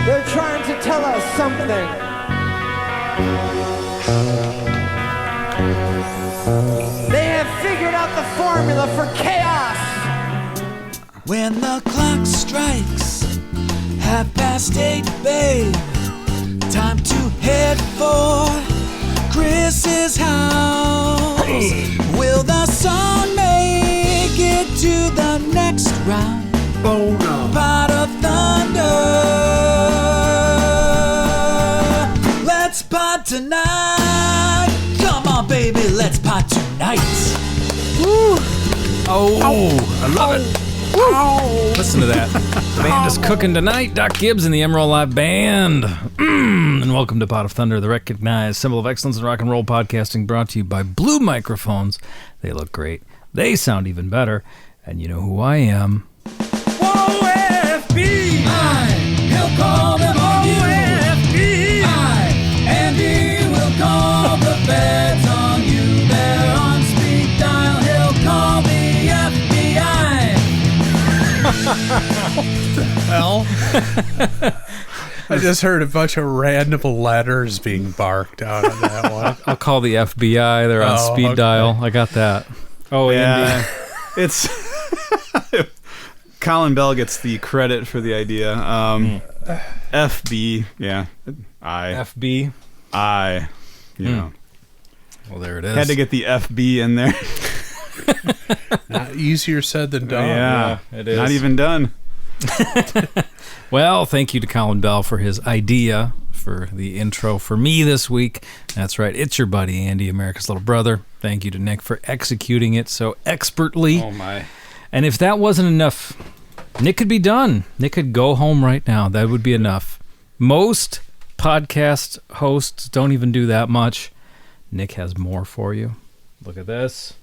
They're trying to tell us something. They have figured out the formula for chaos. When the clock strikes 8:30, babe, time to head for Chris's house. Will the song make it to the next round? Oh no. Pot of Thunder. Let's pot tonight. Come on, baby, let's pot tonight. Woo. Oh, I love it. Woo. Listen to that. The band is cooking tonight. Doc Gibbs and the Emerald Live Band. And welcome to Pot of Thunder, the recognized symbol of excellence in rock and roll podcasting, brought to you by Blue Microphones. They look great. They sound even better. And you know who I am. Whoa, FBI! He'll call them on you. FBI! Andy will call the feds on you. They're on speed dial. He'll call the FBI. What the hell? I just heard a bunch of random letters being barked out of that one. I'll call the FBI. They're on speed dial. I got that. Oh, yeah. It's Colin Bell gets the credit for the idea. FB, yeah. FB? You know. Well, there it is. Had to get the FB in there. Not easier said than done. Yeah, it is. Not even done. Well, thank you to Colin Bell for his idea for the intro for me this week. That's right. It's your buddy, Andy, America's Little Brother. Thank you to Nick for executing it so expertly. Oh, my. And if that wasn't enough, Nick could be done. Nick could go home right now. That would be enough. Most podcast hosts don't even do that much. Nick has more for you. Look at this.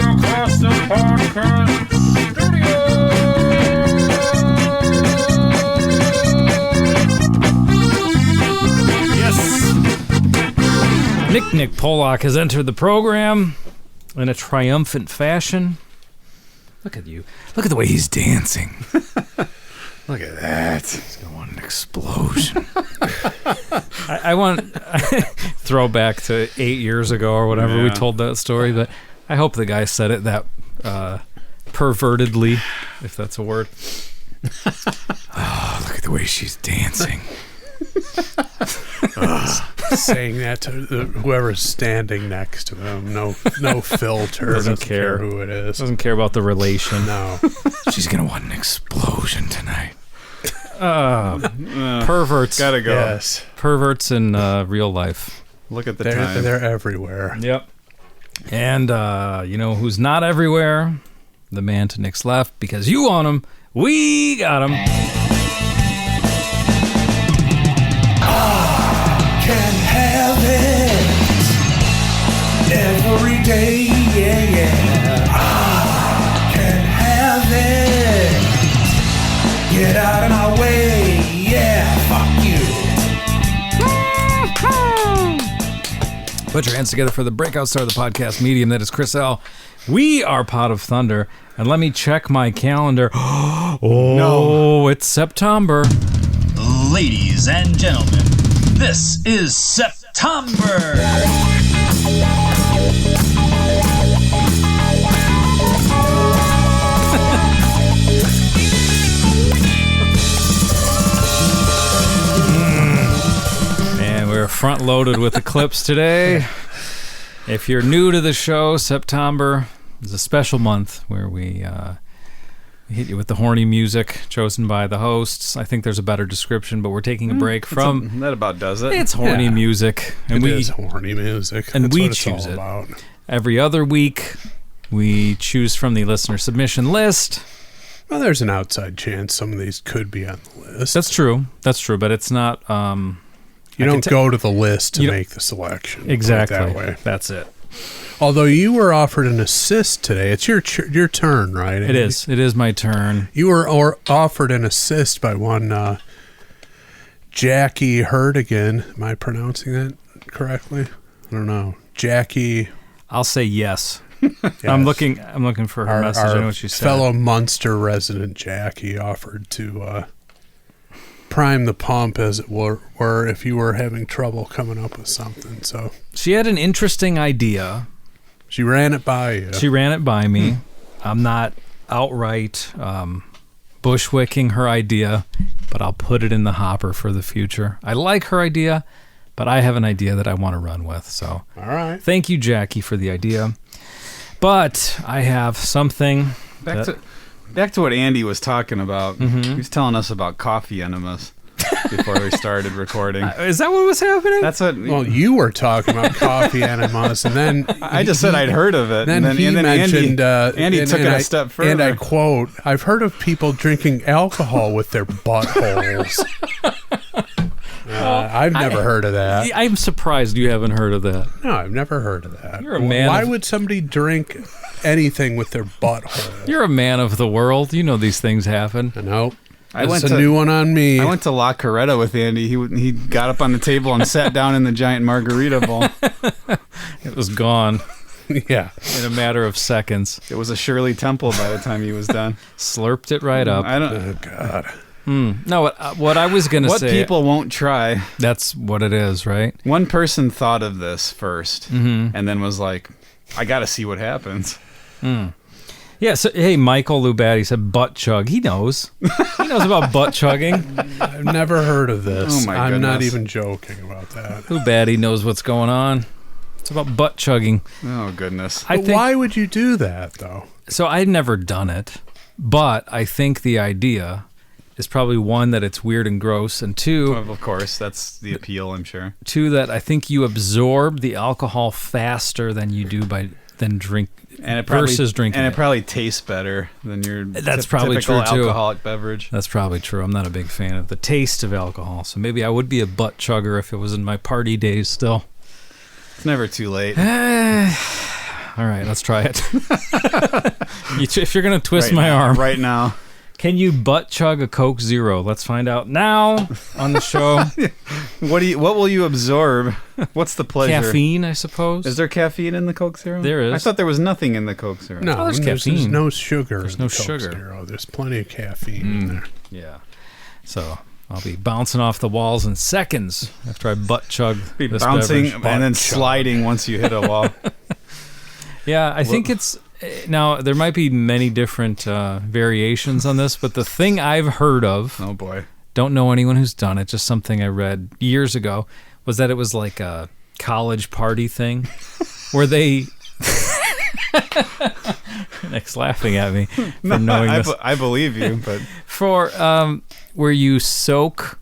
Across the podcast studio. Yes. Nick Pollock has entered the program in a triumphant fashion. Look at you. Look at the way he's dancing. Look at that. He's going to want an explosion. I want throw back to 8 years ago or whatever we told that story, but I hope the guy said it that pervertedly, if that's a word. Oh, look at the way she's dancing. Saying that to whoever's standing next to him. No filter. Doesn't care who it is. Doesn't care about the relation. No. She's going to want an explosion tonight. Perverts. Gotta go. Yes. Perverts in real life. Look at the time. They're everywhere. Yep. And you know who's not everywhere? The man to Nick's left, because you want him. We got him. Can have it every day, yeah. I can have it. Get out of my way, yeah. Fuck you. Put your hands together for the breakout star of the podcast medium. That is Chris L. We are Pot of Thunder. And let me check my calendar. Oh, no. It's September. Ladies and gentlemen, this is September. And we're front loaded with the clips today. If you're new to the show, September is a special month where we hit you with the horny music chosen by the hosts. I think there's a better description, but we're taking a break from... that about does it. It's horny music. And it is horny music. And That's we what it's choose all it. about. Every other week, we choose from the listener submission list. Well, there's an outside chance some of these could be on the list. That's true, but it's not... you don't go to the list to make the selection. Exactly. That way. That's it. Although you were offered an assist today. It's your turn, right, Andy? It is. It is my turn. You were offered an assist by one Jackie Herdigan. Am I pronouncing that correctly? I don't know. Jackie. I'll say yes. I'm looking for her message. I know what she said. Fellow Munster resident Jackie offered to prime the pump, as it were, if you were having trouble coming up with something. So she had an interesting idea. She ran it by you. She ran it by me. I'm not outright bushwhacking her idea, but I'll put it in the hopper for the future. I like her idea, but I have an idea that I want to run with. So, all right. Thank you, Jackie, for the idea. But I have something. Back to what Andy was talking about. He was telling us about coffee enemas before we started recording. Is that what was happening? That's what. Well, you were talking about coffee enemas, and then I just said I'd heard of it. Then he mentioned Andy took it a step further. And I quote, "I've heard of people drinking alcohol with their buttholes." I've never heard of that. I'm surprised you haven't heard of that. No, I've never heard of that. You're a man. Why would somebody drink anything with their butthole? You're a man of the world. You know these things happen. Nope. That's a new one on me. I went to La Coretta with Andy. He got up on the table and sat down in the giant margarita bowl. It was gone. Yeah. In a matter of seconds. It was a Shirley Temple by the time he was done. Slurped it right up. Oh, God. No, what I was going to say... What people won't try. That's what it is, right? One person thought of this first and then was like, I got to see what happens. Yeah, so, hey, Michael Lubat, he said butt chug. He knows. He knows about butt chugging. I've never heard of this. Oh, my I'm not goodness. even joking about that. Lubat, he knows what's going on. It's about butt chugging. Oh, goodness. Why would you do that, though? So I'd never done it, but I think the idea is probably one, that it's weird and gross, and two... Well, of course, that's the appeal, I'm sure. Two, that I think you absorb the alcohol faster than you do than drink... And it probably, versus drinking and it probably tastes better than your probably typical true, too. alcoholic beverage. That's probably true. I'm not a big fan of the taste of alcohol, so maybe I would be a butt chugger if it was in my party days still. It's never too late. All right, let's try it. If you're going to twist my arm. Right now. Can you butt chug a Coke Zero? Let's find out now on the show. What will you absorb? What's the pleasure? Caffeine, I suppose. Is there caffeine in the Coke Zero? There is. I thought there was nothing in the Coke Zero. No, there's there's caffeine. no sugar. There's in no the Coke sugar. Zero. There's plenty of caffeine in there. Yeah. So I'll be bouncing off the walls in seconds after I butt chug Be this bouncing beverage. and then sliding once you hit a wall. Yeah, I think it's... Now, there might be many different variations on this, but the thing I've heard of... Oh, boy. Don't know anyone who's done it, just something I read years ago, was that it was like a college party thing where they... Nick's laughing at me for knowing this. I believe you, but... For where you soak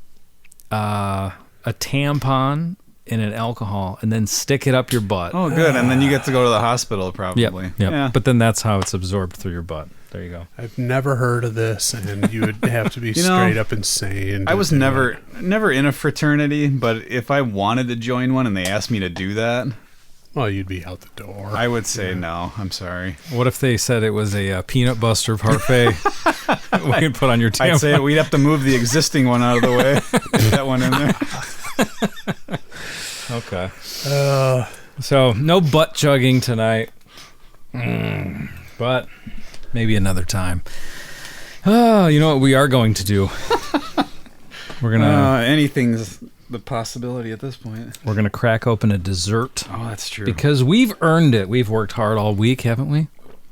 a tampon in an alcohol and then stick it up your butt. Oh, good. And then you get to go to the hospital, probably. Yep. Yeah. But then that's how it's absorbed through your butt. There you go. I've never heard of this, and you would have to be straight up insane. I was never in a fraternity, but if I wanted to join one and they asked me to do that, well, you'd be out the door. I would say no. I'm sorry. What if they said it was a peanut buster parfait we could put on your tampon? I'd say we'd have to move the existing one out of the way. Put that one in there. Okay. So no butt chugging tonight, but maybe another time. Oh, you know what we are going to do? We're gonna anything's the possibility at this point. We're gonna crack open a dessert. Oh, that's true. Because we've earned it. We've worked hard all week, haven't we?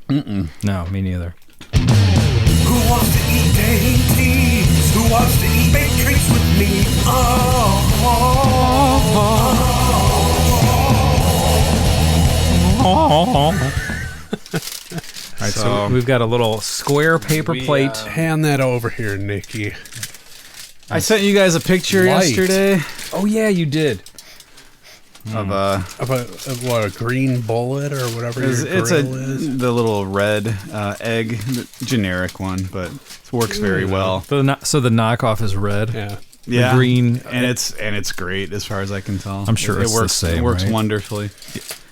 No, me neither. Who wants to eat dainties? Who wants to eat baked treats with me? All right, so we've got a little square paper plate. Hand that over here, Nikki. I sent you guys a picture yesterday Oh yeah, you did. of a green bullet or whatever your it's grill is. the little red egg, the generic one, but it works very well. So the knockoff is red. Yeah. Yeah, The green, and it's great as far as I can tell. I'm sure it it's the works. same, It works right? wonderfully.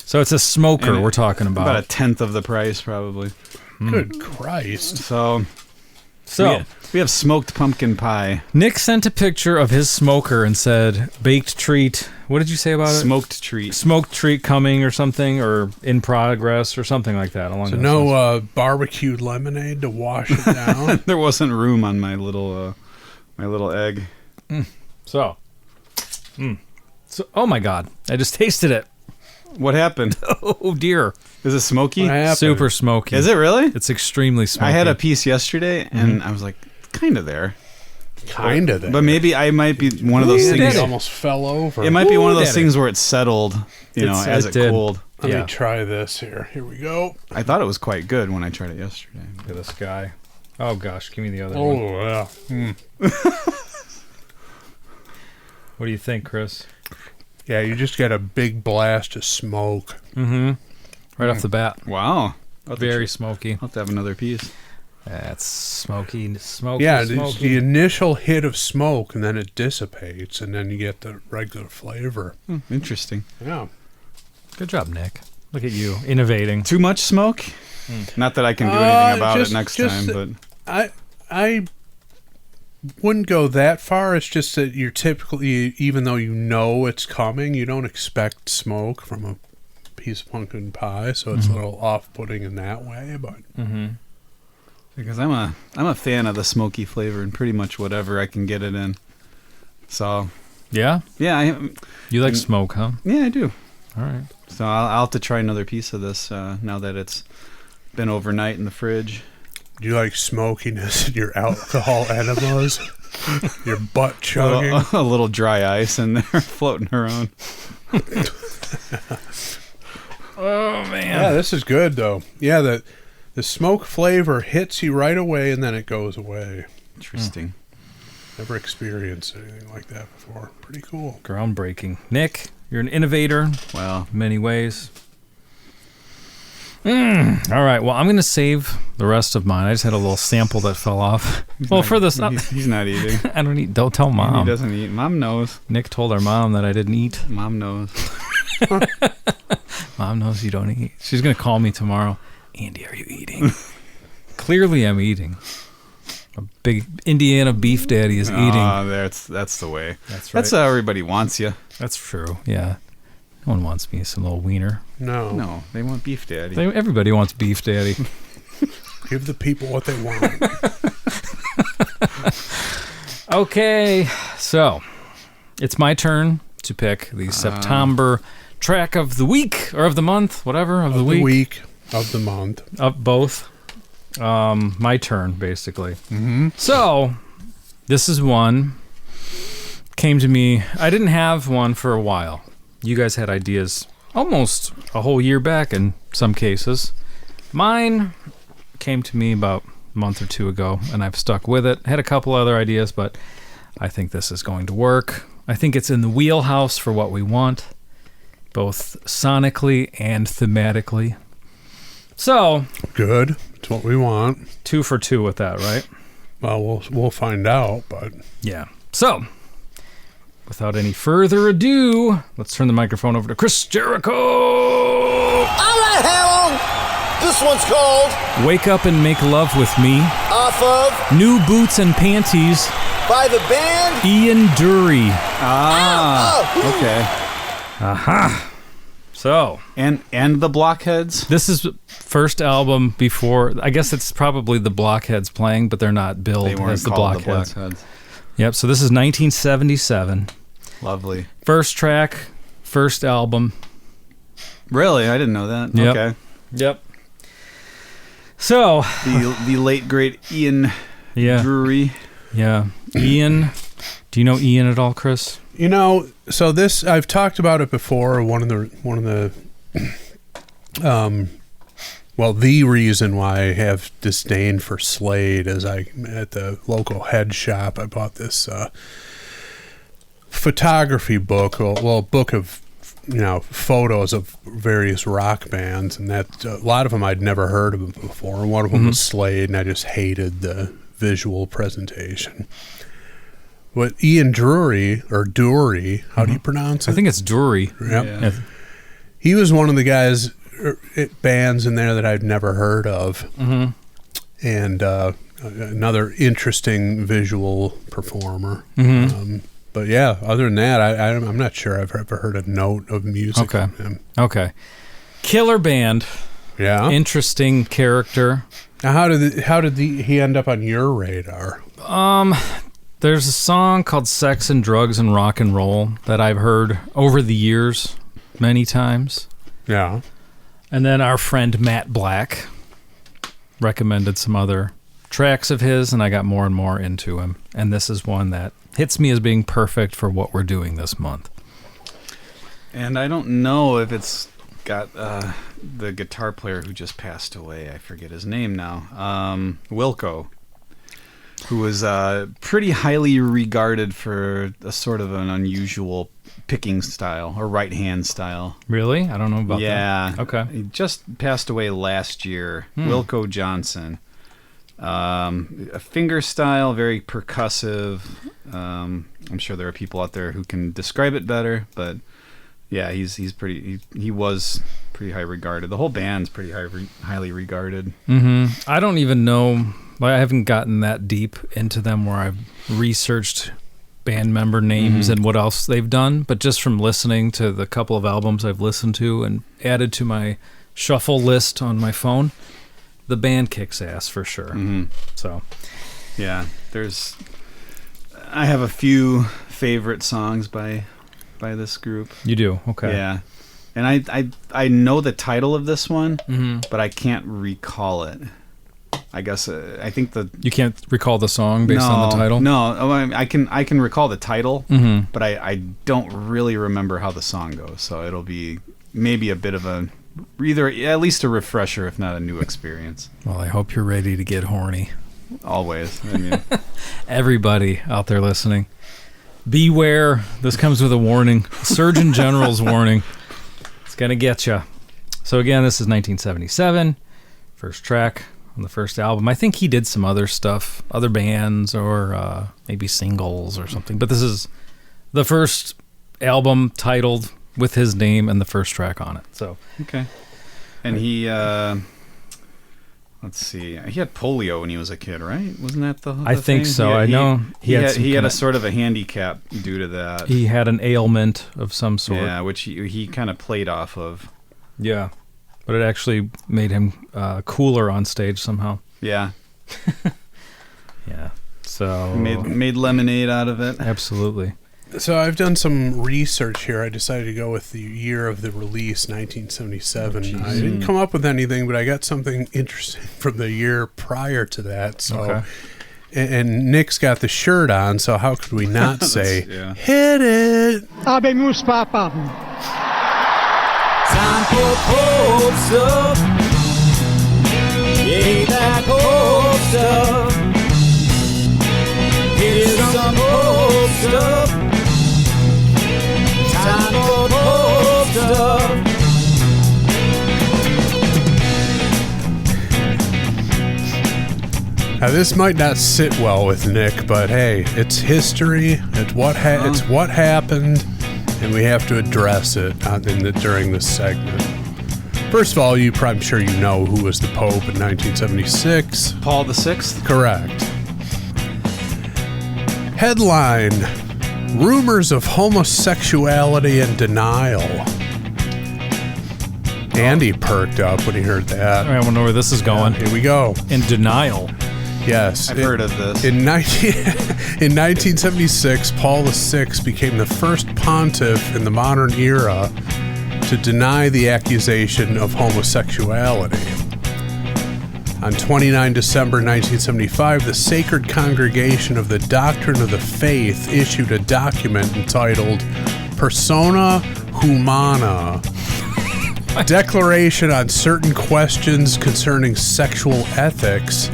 So it's a smoker And we're talking about. About a tenth of the price, probably. Good Christ. So So we have smoked pumpkin pie. Nick sent a picture of his smoker and said, baked treat. What did you say about it? Smoked treat. Smoked treat coming or something, or in progress or something like that. Along So those no lines. barbecued lemonade to wash it down. There wasn't room on my little egg. So, oh my God. I just tasted it. What happened? Oh dear. Is it smoky? What happened? Super smoky. Is it really? It's extremely smoky. I had a piece yesterday, and I was like, kind of there. Kind of there. But maybe I might be one of those It things. almost fell over. It might be one of those Daddy. things where it settled, as it did. cooled. Let Yeah. me try this here. Here we go. I thought it was quite good when I tried it yesterday. Look at this guy. Oh gosh, give me the other Oh, one. yeah. What do you think, Chris? Yeah, you just get a big blast of smoke. Mm-hmm. Right off the bat. Wow. Very smoky. I'll have to have another piece. That's smoky. It's Yeah, it's smoky. the initial hit of smoke, and then it dissipates, and then you get the regular flavor. Interesting. Yeah. Good job, Nick. Look at you, innovating. Too much smoke? Not that I can do anything about it next just time, but I wouldn't go that far. It's just that you're typically, even though you know it's coming, you don't expect smoke from a piece of pumpkin pie, so it's a little off-putting in that way. But because I'm a fan of the smoky flavor and pretty much whatever I can get it in. So Yeah? yeah, You like smoke, huh? I do. All right. So I'll have to try another piece of this now that it's been overnight in the fridge. do you like smokiness in your alcohol enemas? Your butt chugging? A little dry ice in there floating around. Oh, man. Yeah, this is good, though. Yeah, the smoke flavor hits you right away, and then it goes away. Interesting. Never experienced anything like that before. Pretty cool. Groundbreaking. Nick, you're an innovator Well, in many ways. All right. Well, I'm going to save the rest of mine. I just had a little sample that fell off. Well, for this, he's not eating. I don't eat. Don't tell He Mom. doesn't eat. Mom knows. Nick told our mom that I didn't eat. Mom knows. Mom knows you don't eat. She's going to call me tomorrow. Andy, are you eating? Clearly, I'm eating. A big Indiana beef daddy is eating. That's the way. That's right. That's how everybody wants you. That's true. Yeah. No one wants me some little wiener. No. No, they want beef daddy. Everybody wants beef daddy. Give the people what they want. Okay. So, it's my turn to pick the September track of the week or of the month, whatever, of the week. Of the month. Of both. My turn, basically. So, this is one. Came to me. I didn't have one for a while. You guys had ideas almost a whole year back in some cases. Mine came to me about a month or two ago, and I've stuck with it. Had a couple other ideas, but I think this is going to work. I think it's in the wheelhouse for what we want, both sonically and thematically. So, Good. It's what we want. 2 for 2 with that, right? Well, we'll find out, but Yeah. So, without any further ado, let's turn the microphone over to Chris Jericho. All right, Harold. This one's called Wake Up and Make Love With Me. Off of New Boots and Panties. by the band. Ian Dury. Okay. So, And the Blockheads. this is first album before, I guess it's probably the Blockheads playing, but they're not billed They weren't as the called the Blockheads. Blockheads. Yep, so this is 1977. Lovely. First track, first album. Really, I didn't know that. Yep. Okay. Yep. So, The late great Ian yeah. Dury. Yeah. Ian. Do you know Ian at all, Chris? you know, so this I've talked about it before. One of the the reason why I have disdain for Slade is at the local head shop I bought this photography book, a book of photos of various rock bands, and that a lot of them I'd never heard of before. One of them was Slade, and I just hated the visual presentation. But Ian Dury, or Dury, how do you pronounce it? I think it's Dury. Yep. Yeah. He was one of the guys, bands in there that I'd never heard of. And another interesting visual performer. Mm-hmm. But yeah, other than that, I'm not sure I've ever heard a note of music from him. Okay. Killer band. Yeah. Interesting character. Now, how did he end up on your radar? There's a song called Sex and Drugs and Rock and Roll that I've heard over the years many times. Yeah. And then our friend Matt Black recommended some other tracks of his, and I got more and more into him. And this is one that hits me as being perfect for what we're doing this month. And I don't know if it's got the guitar player who just passed away. I forget his name now. Wilco, who was pretty highly regarded for a sort of an unusual picking style or right hand style. Really? I don't know about that. Yeah. Okay. He just passed away last year. Wilco Johnson. A finger style, very percussive. I'm sure there are people out there who can describe it better, but yeah, he's pretty. He was pretty high regarded. The whole band's pretty highly regarded. Mm-hmm. I don't even know. I haven't gotten that deep into them where I've researched band member names and what else they've done, but just from listening to the couple of albums I've listened to and added to my shuffle list on my phone, the band kicks ass for sure. Mm-hmm. So, yeah, I have a few favorite songs by this group. you do? Okay. Yeah, and I know the title of this one, but I can't recall it. I guess I think You can't recall the song based on the title? No, I can recall the title, but I don't really remember how the song goes. So it'll be maybe a bit of either at least a refresher, if not a new experience. Well, I hope you're ready to get horny. Always. I mean, Everybody out there listening, beware. This comes with a warning. Surgeon General's warning. It's going to get you. So again, this is 1977. First track on the first album. I think he did some other stuff, other bands, or maybe singles or something. But this is the first album titled with his name and the first track on it. So okay. And he, let's see, he had polio when he was a kid, right? Wasn't that the I think thing? so. I know he had a sort of a handicap due to that. He had an ailment of some sort. Yeah, which he kind of played off of. Yeah. But it actually made him cooler on stage somehow. Yeah. Yeah. So made lemonade out of it. Absolutely. So I've done some research here. I decided to go with the year of the release, 1977. I didn't come up with anything, but I got something interesting from the year prior to that. So, Okay. and Nick's got the shirt on, so how could we not say, yeah. hit it? Habemus papam. Time for post-up. Yeah, that post-up. Here's some post-up. Time for post-up. Now, this might not sit well with Nick, but hey, it's history. It's what happened, and we have to address it during this segment. First of all, I'm sure you know who was the Pope in 1976. Paul VI? Correct. Headline: Rumors of homosexuality and denial. Andy perked up when he heard that. I want to know where this is going. Here we go. In denial. Yes. I've heard of this. In 1976, Paul VI became the first pontiff in the modern era to deny the accusation of homosexuality. On 29 December 1975, the Sacred Congregation of the Doctrine of the Faith issued a document entitled Persona Humana, Declaration on Certain Questions Concerning Sexual Ethics,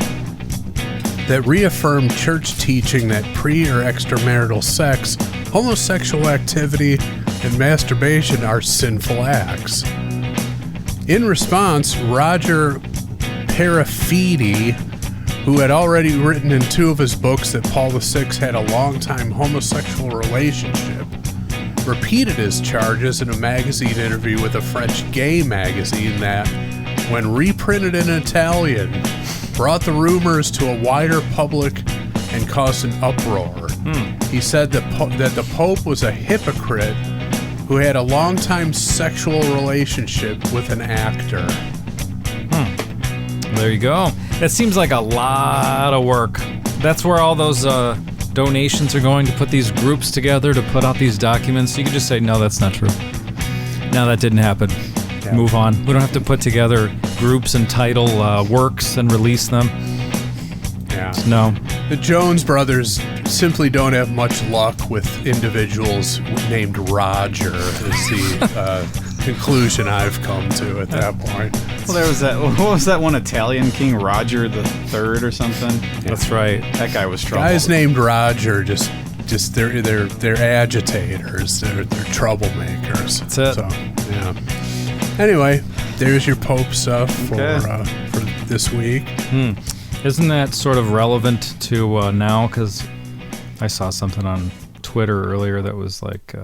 that reaffirmed church teaching that pre- or extramarital sex, homosexual activity, and masturbation are sinful acts. In response, Roger Parafidi, who had already written in 2 of his books that Paul VI had a long-time homosexual relationship, repeated his charges in a magazine interview with a French gay magazine that, when reprinted in Italian, brought the rumors to a wider public and caused an uproar. He said that the Pope was a hypocrite who had a long-time sexual relationship with an actor. There you go. That seems like a lot of work. That's where all those donations are going, to put these groups together, to put out these documents. You could just say, no, that's not true. No, that didn't happen. Yeah. Move on. We don't have to put together groups and title works and release them. Yeah. No. The Jones brothers simply don't have much luck with individuals named Roger, is the conclusion I've come to at that point. Well, there was that. What was that one Italian king, Roger the Third or something? That's right. That guy was trouble. Guys named Roger just they're agitators. They're troublemakers. That's it. So, yeah. Anyway, there's your Pope stuff for this week. Isn't that sort of relevant to now? Because I saw something on Twitter earlier that was like,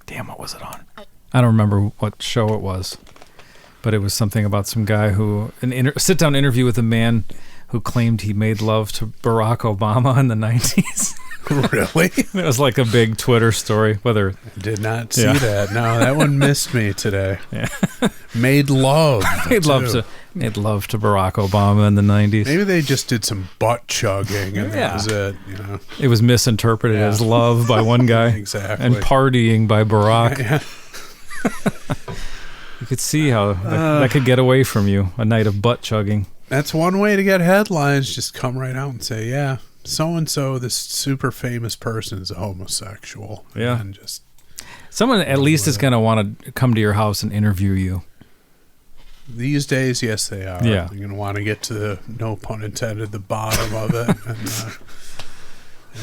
damn, what was it on? I don't remember what show it was, but it was something about some guy who, a sit-down interview with a man who claimed he made love to Barack Obama in the 90s. Really? It was like a big Twitter story. Whether I did not see that. No, that one missed me today. Yeah. Made love. made love to Barack Obama in the 90s. Maybe they just did some butt chugging and that was it. You know, it was misinterpreted as love by one guy, exactly, and partying by Barack. Yeah. You could see how that could get away from you, a night of butt chugging. That's one way to get headlines. Just come right out and say, yeah, so-and-so, this super famous person is a homosexual. Yeah. And just someone at least is going to want to come to your house and interview you. These days, yes, they are. Yeah. They're going to want to get to the, no pun intended, the bottom of it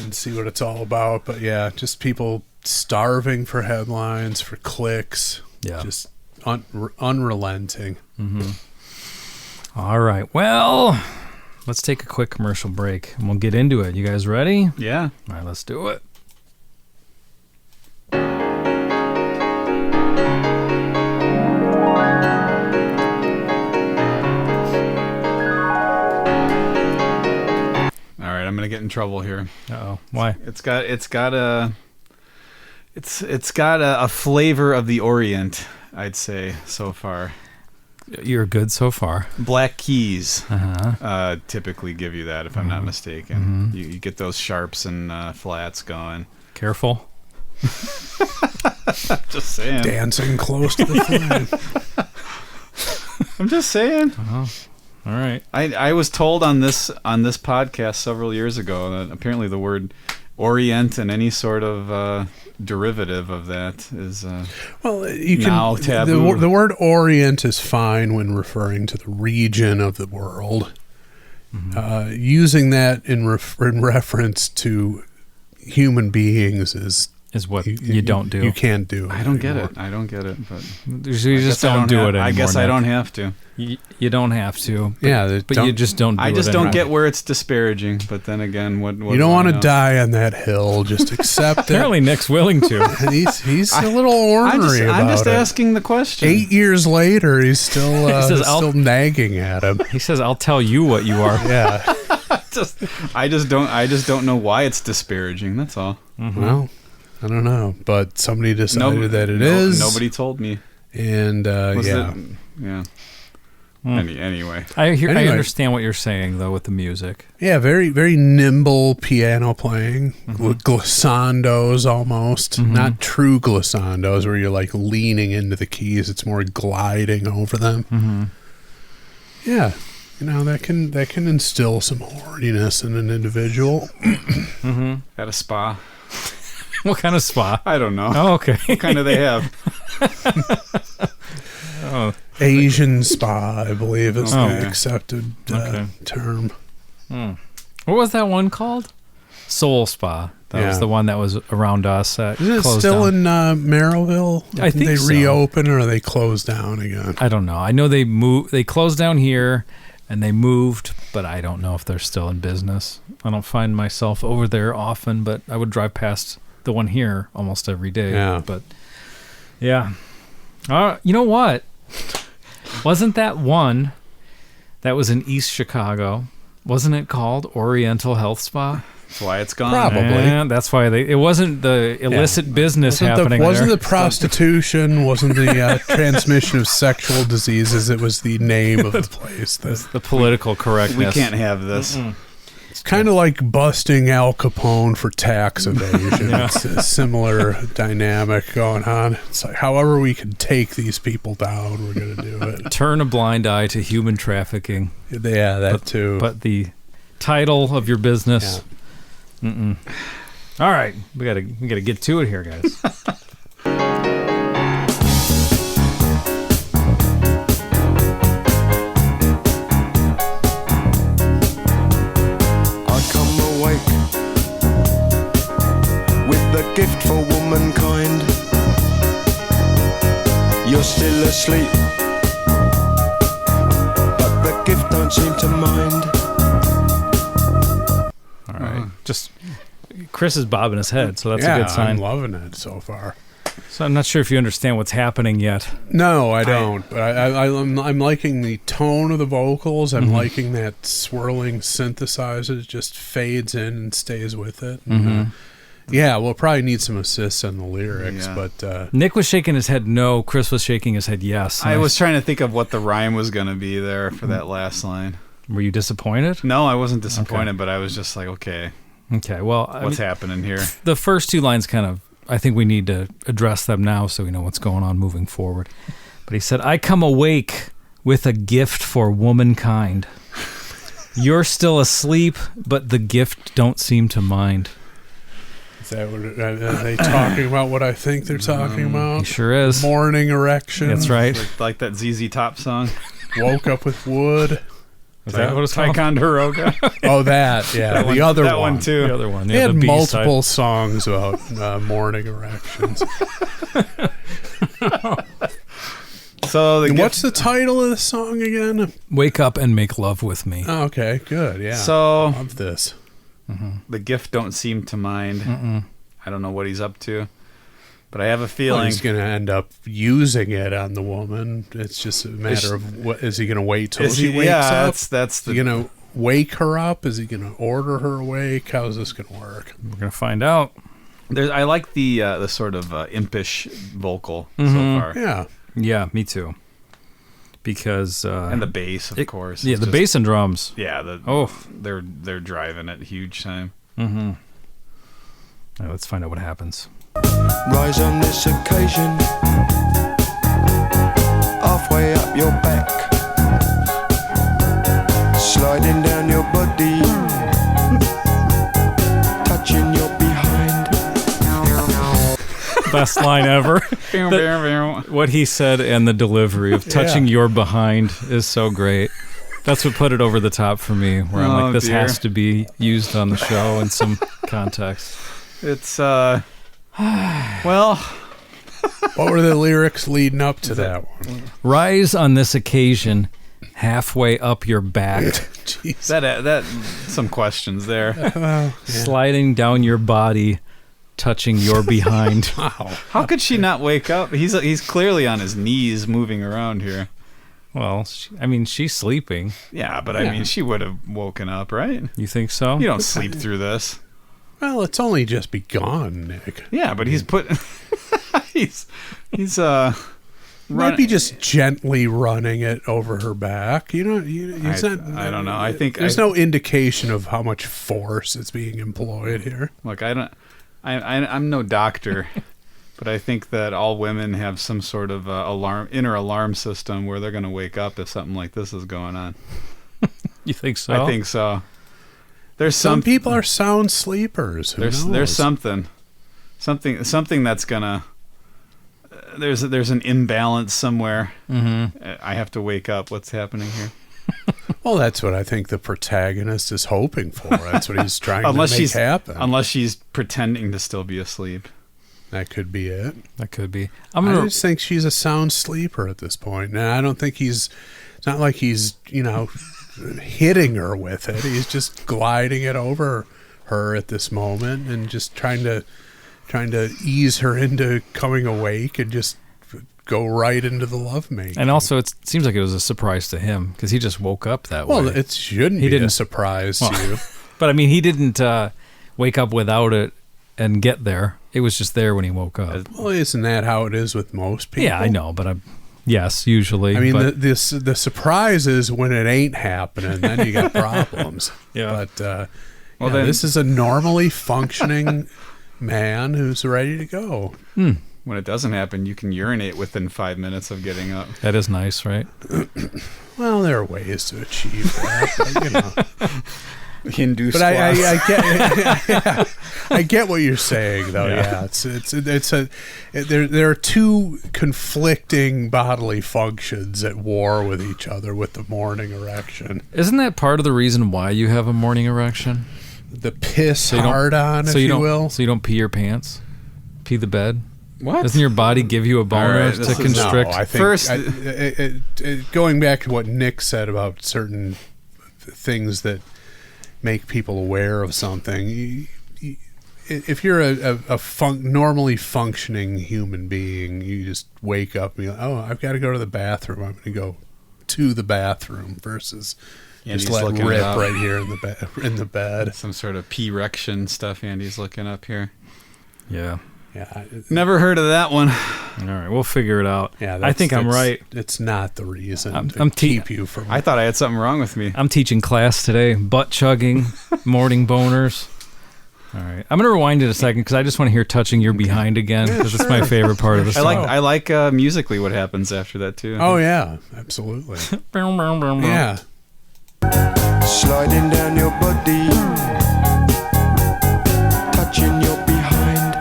and see what it's all about. But yeah, just people starving for headlines, for clicks. Yeah. Just unrelenting. Mm-hmm. All right. Well, let's take a quick commercial break and we'll get into it. You guys ready? Yeah. All right, let's do it. All right, I'm gonna get in trouble here. Uh-oh. Why? It's got a flavor of the Orient, I'd say, so far. You're good so far. Black Keys typically give you that, if I'm not mistaken. You get those sharps and flats going. Careful. Just saying. Dancing close to the flame. I'm just saying. Oh, all right. I was told on this podcast several years ago that apparently the word Orient and any sort of derivative of that is well, you now can taboo. the word Orient is fine when referring to the region of the world. Using that in reference to human beings is what you don't do. You can't do. I don't get it. I don't get it. But you just don't do it anymore. I guess I don't have to. You don't have to. But, yeah, but you just don't do it. I just don't get where it's disparaging. But then again, what you don't want to die on that hill. Just accept it. Apparently, Nick's willing to. He's a little ornery about it. I'm just asking the question. 8 years later, he's still still nagging at him. He says, "I'll tell you what you are." Yeah. I just don't know why it's disparaging. That's all. Well, I don't know, but somebody decided that it is. Nobody told me. And yeah. Anyway, I understand what you're saying though with the music. Yeah, very very nimble piano playing, glissandos almost, not true glissandos where you're like leaning into the keys. It's more gliding over them. Yeah, that can instill some horniness in an individual. At a spa. What kind of spa? I don't know. Oh, okay. What kind do they have? Asian spa, I believe, is the accepted term. What was that one called? Soul Spa. That was the one that was around us. Is it still in Merrillville? I think they so. reopen or they close down again? I don't know. I know they moved. They closed down here and they moved, but I don't know if they're still in business. I don't find myself over there often, but I would drive past the one here almost every day. Yeah. But yeah. You know what? Wasn't that one that was in East Chicago Wasn't it called Oriental Health Spa? That's why it's gone. Probably. And that's why it wasn't the illicit business happening Wasn't there. the prostitution, wasn't the transmission of sexual diseases, it was the name of the place. The political correctness. We can't have this. It's kind of like busting Al Capone for tax evasion. Yeah. It's a similar dynamic going on. It's like, however we can take these people down, we're going to do it. Turn a blind eye to human trafficking. Yeah, that too. But the title of your business. Mm-mm. All right, we gotta get to it here, guys. I come awake with the gift for womankind. You're still asleep, but the gift don't seem to mind. All right, just Chris is bobbing his head, so that's a good sign. I'm loving it so far. So I'm not sure if you understand what's happening yet. No, I don't. But I'm liking the tone of the vocals. I'm liking that swirling synthesizer. It just fades in and stays with it. And, yeah, we'll probably need some assists on the lyrics, but Nick was shaking his head no. Chris was shaking his head yes. I was trying to think of what the rhyme was going to be there for that last line. Were you disappointed? No, I wasn't disappointed, but I was just like, okay, Okay, well, what's happening here? The first two lines kind of, I think we need to address them now so we know what's going on moving forward. But he said, I come awake with a gift for womankind. You're still asleep, but the gift don't seem to mind. is that what, are they talking about what I think they're talking about? He sure is. Morning erection. That's right. Like that ZZ Top song. Woke up with wood. Is that what it's called? Ticonderoga. Oh, that, yeah. The other that one. one too. The other one. They Yeah, had the multiple B-side. songs about morning erections. So the And gift, what's the title of the song again? Wake up and make love with me. Oh, okay, good. Yeah. So love this. the gift don't seem to mind. I don't know what he's up to, but I have a feeling Well, he's going to end up using it on the woman. It's just a matter of what is he going to wait till Is she he- wakes yeah, up? that's Is he going to wake her up? Is he going to order her awake? How's this going to work? We're going to find out. I like the sort of impish vocal so far, Yeah. Yeah, me too. Because and the bass, of course. Yeah, It's the just- bass and drums. Yeah, Oh. they're driving it huge time. All right, let's find out what happens. Rise on this occasion, halfway up your back, sliding down your body, touching your behind. Best line ever. What he said and the delivery of touching your behind is so great. That's what put it over the top for me, where I'm Oh, like, this dear. has to be used on the show in some context. It's well, What were the lyrics leading up to that one? Rise on this occasion, halfway up your back, Jeez. that some questions there. sliding down your body, touching your behind. How could she not wake up? He's clearly on his knees moving around here. Well, she's sleeping. Yeah, but I mean, she would have woken up, right? You think so? You don't sleep through this. Well, it's only just begun, Nick. Yeah, but he's put. he's Might be just gently running it over her back. You know, it's not. I don't know. I think there's no indication of how much force is being employed here. Look, I'm no doctor, but I think that all women have some sort of inner alarm system where they're going to wake up if something like this is going on. You think so? I think so. There's Some people are sound sleepers. Who there's knows? something that's gonna. There's an imbalance somewhere. I have to wake up. What's happening here? Well, that's what I think the protagonist is hoping for. That's what he's trying Unless to make she's happen. Unless she's pretending to still be asleep. That could be it. That could be. I just think she's a sound sleeper at this point. And I don't think it's not like he's, hitting her with it. He's just gliding it over her at this moment and just trying to ease her into coming awake and just go right into the lovemaking. And also, it seems like it was a surprise to him because he just woke up that way. Well, it shouldn't He be a didn't- surprise to you. But I mean, he didn't wake up without it and get there. It was just there when he woke up. Well, isn't that how it is with most people? Yeah, I know, but yes, usually. I mean, but, the surprise is when it ain't happening, then you got problems. Yeah. But Well, yeah, then- this is a normally functioning man who's ready to go. When it doesn't happen, you can urinate within 5 minutes of getting up. that is nice, right? Well, there are ways to achieve that, but, you know. Hindu But I get what you're saying, though. Yeah, there are two conflicting bodily functions at war with each other with the morning erection. Isn't that part of the reason why you have a morning erection? The piss you don't- hard on, if so you don't, will. So you don't pee your pants? Pee the bed? What? Doesn't your body give you a boner right, this to is- constrict? No, I think First- going back to what Nick said about certain things that make people aware of something. If you're a normally functioning human being, you just wake up and you're like, oh, I've got to go to the bathroom. I'm going to go to the bathroom versus Andy's just let looking it rip up. right here in the bed. Some sort of P-rection stuff Andy's looking up here. Yeah. Yeah, Never heard of that one. All right, we'll figure it out. yeah. I think I'm right. It's not the reason I'm to keep you from. I thought I had something wrong with me. I'm teaching class today. Butt chugging, morning boners. All right. I'm going to rewind it a second because I just want to hear touching your behind again because it's my favorite part of the song. I like musically what happens after that too. Oh yeah, absolutely. Yeah. Sliding down your body, touching your behind.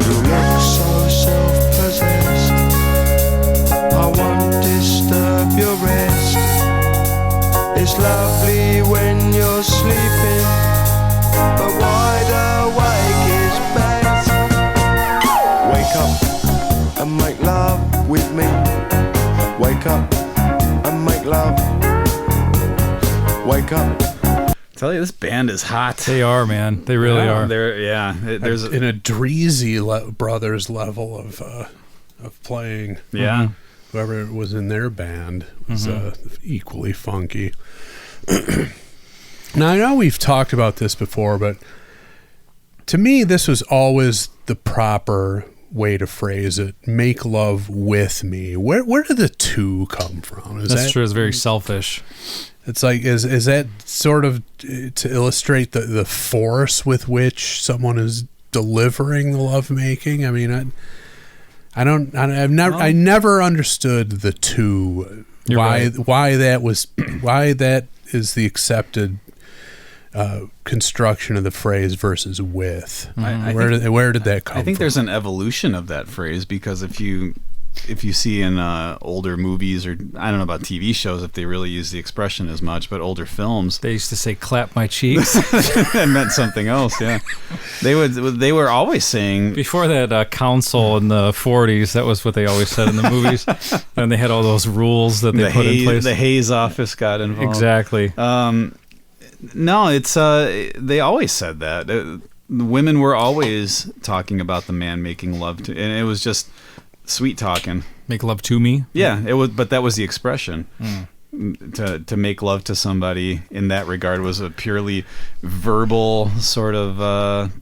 You look so self-possessed, I won't disturb your rest. It's lovely when you're sleeping, but wide awake is best. Wake up and make love with me. Wake up and make love. Wake up. Tell you, this band is hot. They are, man. They really are. There's in a Dreezy brothers level of playing. yeah. Whoever was in their band was equally funky. Now, I know we've talked about this before, but to me, this was always the proper way to phrase it. Make love with me. Where did the two come from? That's true. It's very selfish. It's like, is that sort of to illustrate the force with which someone is delivering the lovemaking? I mean, I never understood the two. You're right. Why that is the accepted construction of the phrase versus with. Where did that come I think from? there's an evolution of that phrase because if you see in older movies, or I don't know about TV shows if they really use the expression as much, but older films, They used to say, clap my cheeks. that meant something else. Yeah, they were always saying Before that council in the 40s, that was what they always said in the movies. And they had all those rules that they put in place. the Hayes office got involved. Exactly. No, it's they always said that. The women were always talking about the man making love to, and it was just sweet talking. Make love to me. Yeah, it was, but that was the expression. To make love to somebody in that regard was a purely verbal sort of,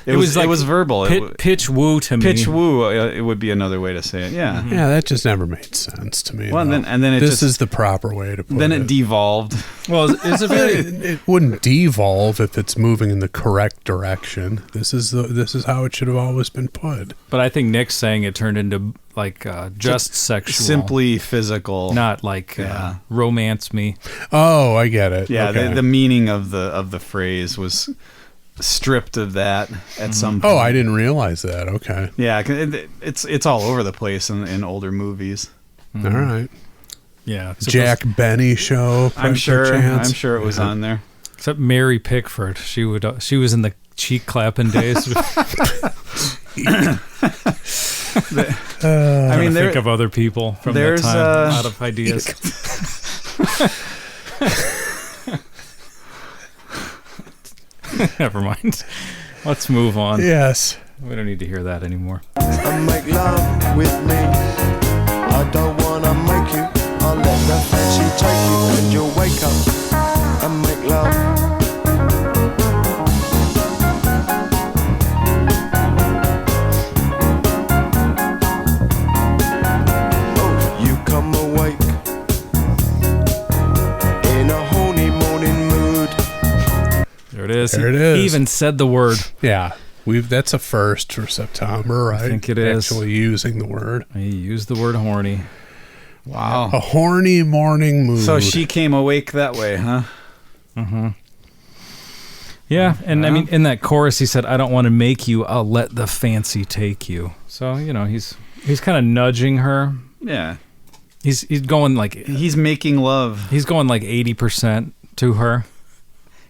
It was verbal. Pitch woo to me. Pitch woo. It would be another way to say it. Yeah. Yeah, that just never made sense to me. Well, though. and then this is the proper way to put then it. it devolved. Well, it's a very... It wouldn't devolve if it's moving in the correct direction. This is how it should have always been put. But I think Nick's saying it turned into like just sexual. Simply physical. Not like romance me. Oh, I get it. Yeah, Okay. the meaning of the phrase was stripped of that at some point. Oh, I didn't realize that. Okay. Yeah, 'cause it's all over the place in older movies. All right. Yeah. Jack Benny show. I'm sure it was Yeah. on there. Except Mary Pickford. She was in the cheek clapping days. I mean, think of other people from that there's, time. Out of ideas. Oh. Never mind. Let's move on. Yes. We don't need to hear that anymore. And make love with me. I don't wanna make you. I'll let the fancy take you, and you'll wake up and make love. Oh, you come awake in a horny morning mood. There it is. There it is. He even said the word. Yeah. That's a first for September, right? I think it is. Actually using the word. He used the word horny. Wow. A horny morning mood. So she came awake that way, huh? Mm-hmm. Yeah, and I mean, in that chorus, he said, "I don't want to make you. I'll let the fancy take you." So he's kind of nudging her. Yeah. He's going like He's making love. he's going like 80% to her.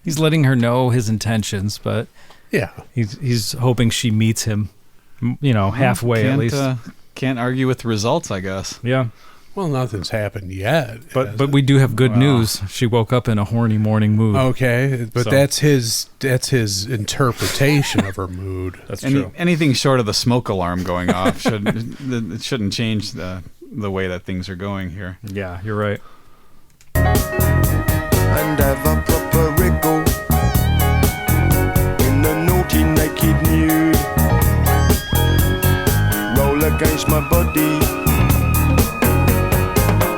He's letting her know his intentions, but yeah. he's hoping she meets him. Halfway at least. Can't argue with the results, I guess. Yeah. Well, nothing's happened yet. But we do have good news. She woke up in a horny morning mood. Okay, but So- that's his interpretation of her mood. That's true. Anything short of the smoke alarm going off it shouldn't change the way that things are going here. Yeah, you're right. And have a proper wriggle in the naughty naked nude. Roll against my body,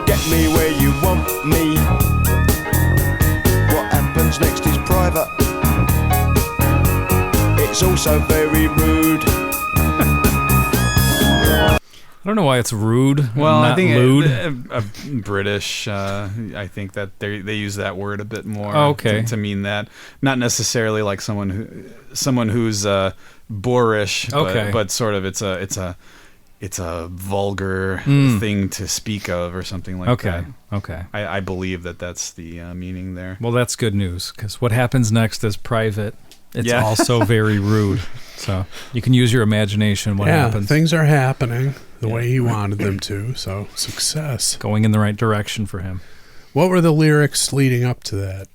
get me where you want me. What happens next is private. It's also very rude. I don't know why it's rude. Well, not I think lewd. British. I think that they use that word a bit more. Oh, okay. To mean that, not necessarily like someone who's boorish. Okay. But sort of it's a vulgar thing to speak of or something like that. Okay. I believe that's the meaning there. Well, that's good news because what happens next is private. It's Yeah. also very rude. So you can use your imagination. What happens? Things are happening the way he wanted them to. So success. Going in the right direction for him. What were the lyrics leading up to that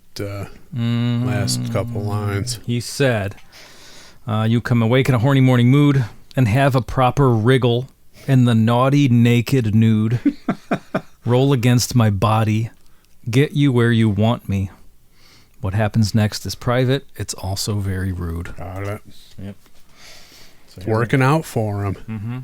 last couple lines? He said, "You come awake in a horny morning mood and have a proper wriggle in the naughty naked nude. Roll against my body, get you where you want me. What happens next is private. It's also very rude." Got it. Yep. It's working out for him. Mm-hmm.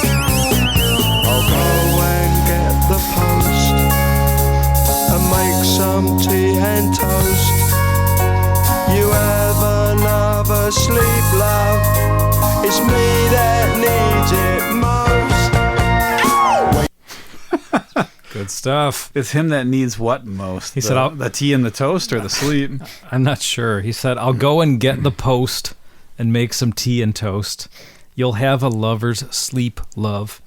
I'll go and get the post and make some tea and toast. You have another sleep, love. It's me that needs it most. Good stuff. It's him that needs what most? He said, the tea and the toast or the sleep? I'm not sure. He said, "I'll go and get the post and make some tea and toast. You'll have a lover's sleep, love.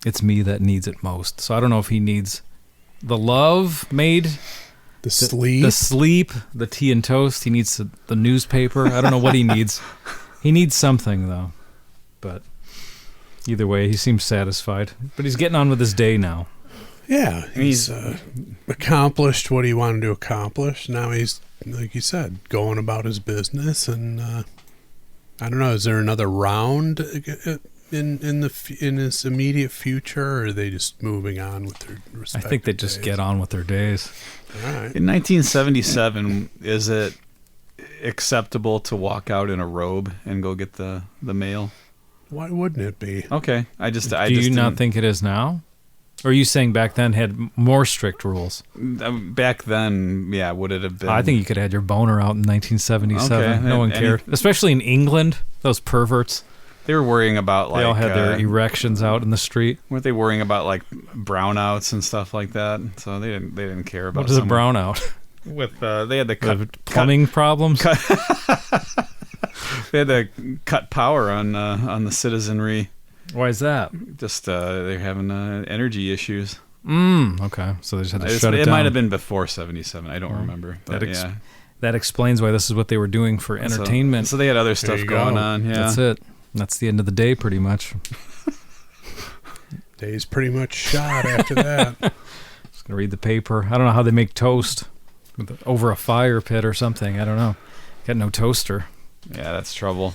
It's me that needs it most." So I don't know if he needs the love made, The sleep. the sleep, the tea and toast. He needs the newspaper. I don't know what he needs. He needs something, though. But either way, he seems satisfied. But he's getting on with his day now. Yeah, he's accomplished what he wanted to accomplish. Now he's, like you said, going about his business. And I don't know, is there another round in his immediate future, or are they just moving on with their I respective think they just days? get on with their days. All right. In 1977, is it acceptable to walk out in a robe and go get the mail? Why wouldn't it be? Okay, I Do you not didn't- think it is now? Or are you saying back then had more strict rules? Back then, yeah, would it have been? I think you could have had your boner out in 1977. Okay, No one any- cared. Especially in England, those perverts. they were worrying about They all had their like erections out in the street. weren't they worrying about like brownouts and stuff like that? So they didn't care about What is a someone- brownout? with they had to cut The plumbing problems? they had to cut power on the citizenry. Why is that? Just they're having energy issues. Okay. So they just had to shut it It down. might have been before 77. I don't remember. But That yeah. That explains why this is what they were doing for entertainment. So they had other stuff you going go. on. Yeah. That's it. That's the end of the day, pretty much. Day's pretty much shot after that. Just gonna read the paper. I don't know how they make toast over a fire pit or something. I don't know. Got no toaster. Yeah, that's trouble.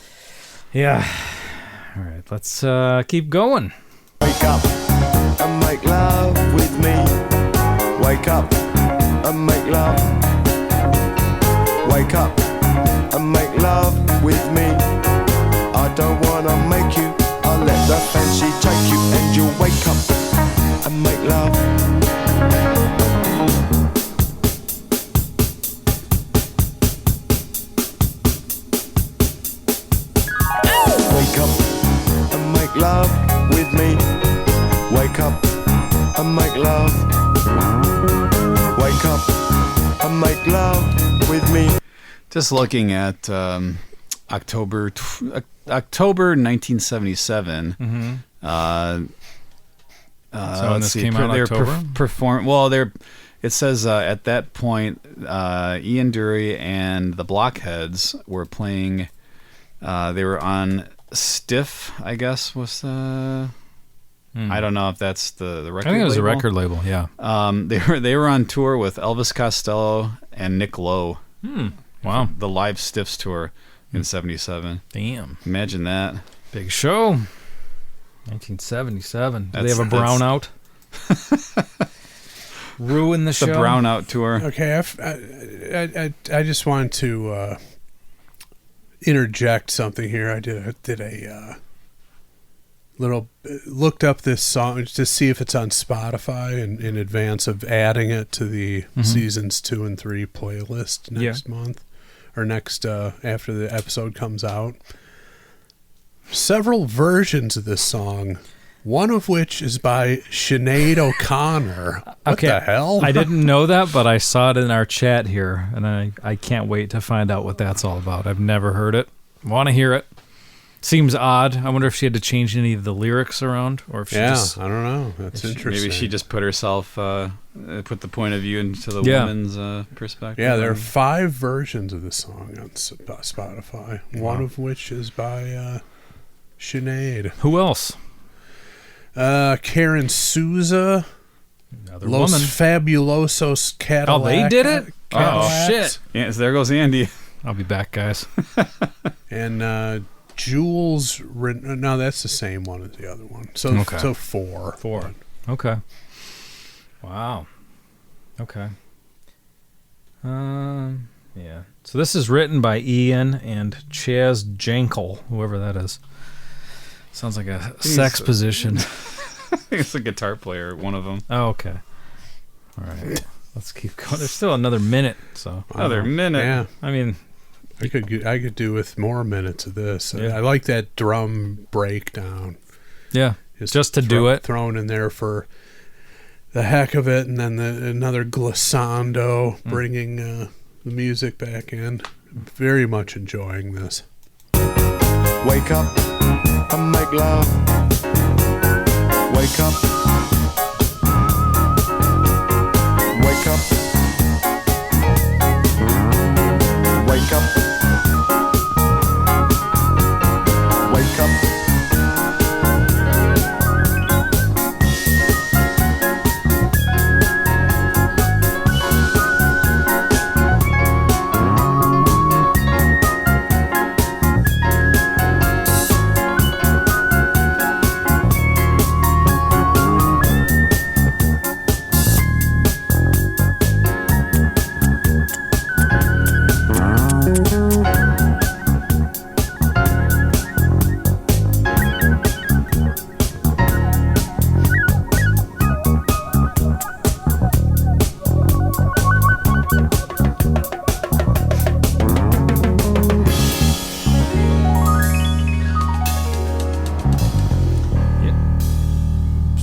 Yeah. All right, let's keep going. Wake up and make love with me. Wake up and make love. Wake up and make love with me. I don't wanna make you. I'll let the fancy take you, and you'll wake up and make love. Wake up and make love with me. Wake up and make love. Wake up and make love with me. Just looking at October 1977. Mm-hmm. So when Let's this see. came out in October? Well, it says at that point, Ian Dury and the Blockheads were playing. They were on Stiff, I guess was the. I don't know if that's the record. I think it was label. a record label. Yeah. They were on tour with Elvis Costello and Nick Lowe. Wow. The live Stiffs tour in '77. Damn. Imagine that. Big show. 1977. Do they That's- have a brownout? Ruin the show. The Brownout tour. Okay, I just wanted to interject something here. I did a little looked up this song to see if it's on Spotify in advance of adding it to the seasons 2 and 3 playlist next month or next after the episode comes out. Several versions of this song, one of which is by Sinead O'Connor. What the hell? I didn't know that, but I saw it in our chat here, and I can't wait to find out what that's all about. I've never heard it. Want to hear it. Seems odd. I wonder if she had to change any of the lyrics around, or if she just... I don't know. That's interesting. Maybe she just put herself, put the point of view into the woman's perspective. Yeah, there are 5 versions of the song on Spotify. One of which is by Sinead. Who else? Karen Souza. Another Los woman. Fabulosos Cadillac. Oh, they did it? Cadillacs. Oh, shit. Yeah, so there goes Andy. I'll be back, guys. And Jules. No, that's the same one as the other one. So, Okay. so 4. 4. Okay. Wow. Okay. Yeah. So this is written by Ian and Chaz Jankel, whoever that is. Sounds like a sex position. I think it's a guitar player, one of them. Oh, okay. All right. Let's keep going. There's still another minute, so. Another minute. Yeah. I mean, I could do with more minutes of this. Yeah. I like that drum breakdown. yeah. Just to do it. Thrown in there for the heck of it, and then another glissando bringing the music back in. Very much enjoying this. Wake up and make love. Wake up. Wake up. Wake up. Wake up.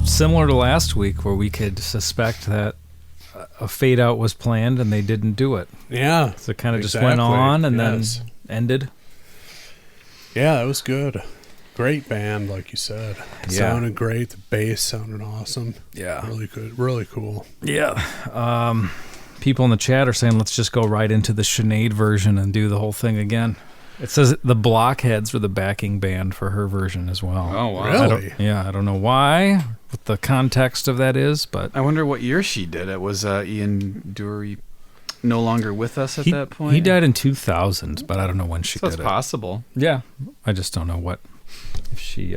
Similar to last week, where we could suspect that a fade out was planned and they didn't do it. Yeah. So it kind of just went on and then ended. Yeah, that was good. Great band, like you said. It sounded great. The bass sounded awesome. Yeah. Really good. Really cool. Yeah. People in the chat are saying, let's just go right into the Sinead version and do the whole thing again. It says the Blockheads were the backing band for her version as well. Oh, wow. Really? I don't know why, what the context of that is, but I wonder what year she did it. Was Ian Dury no longer with us at that point? He died in 2000, but I don't know when she So did it's it. possible. Yeah, I just don't know if she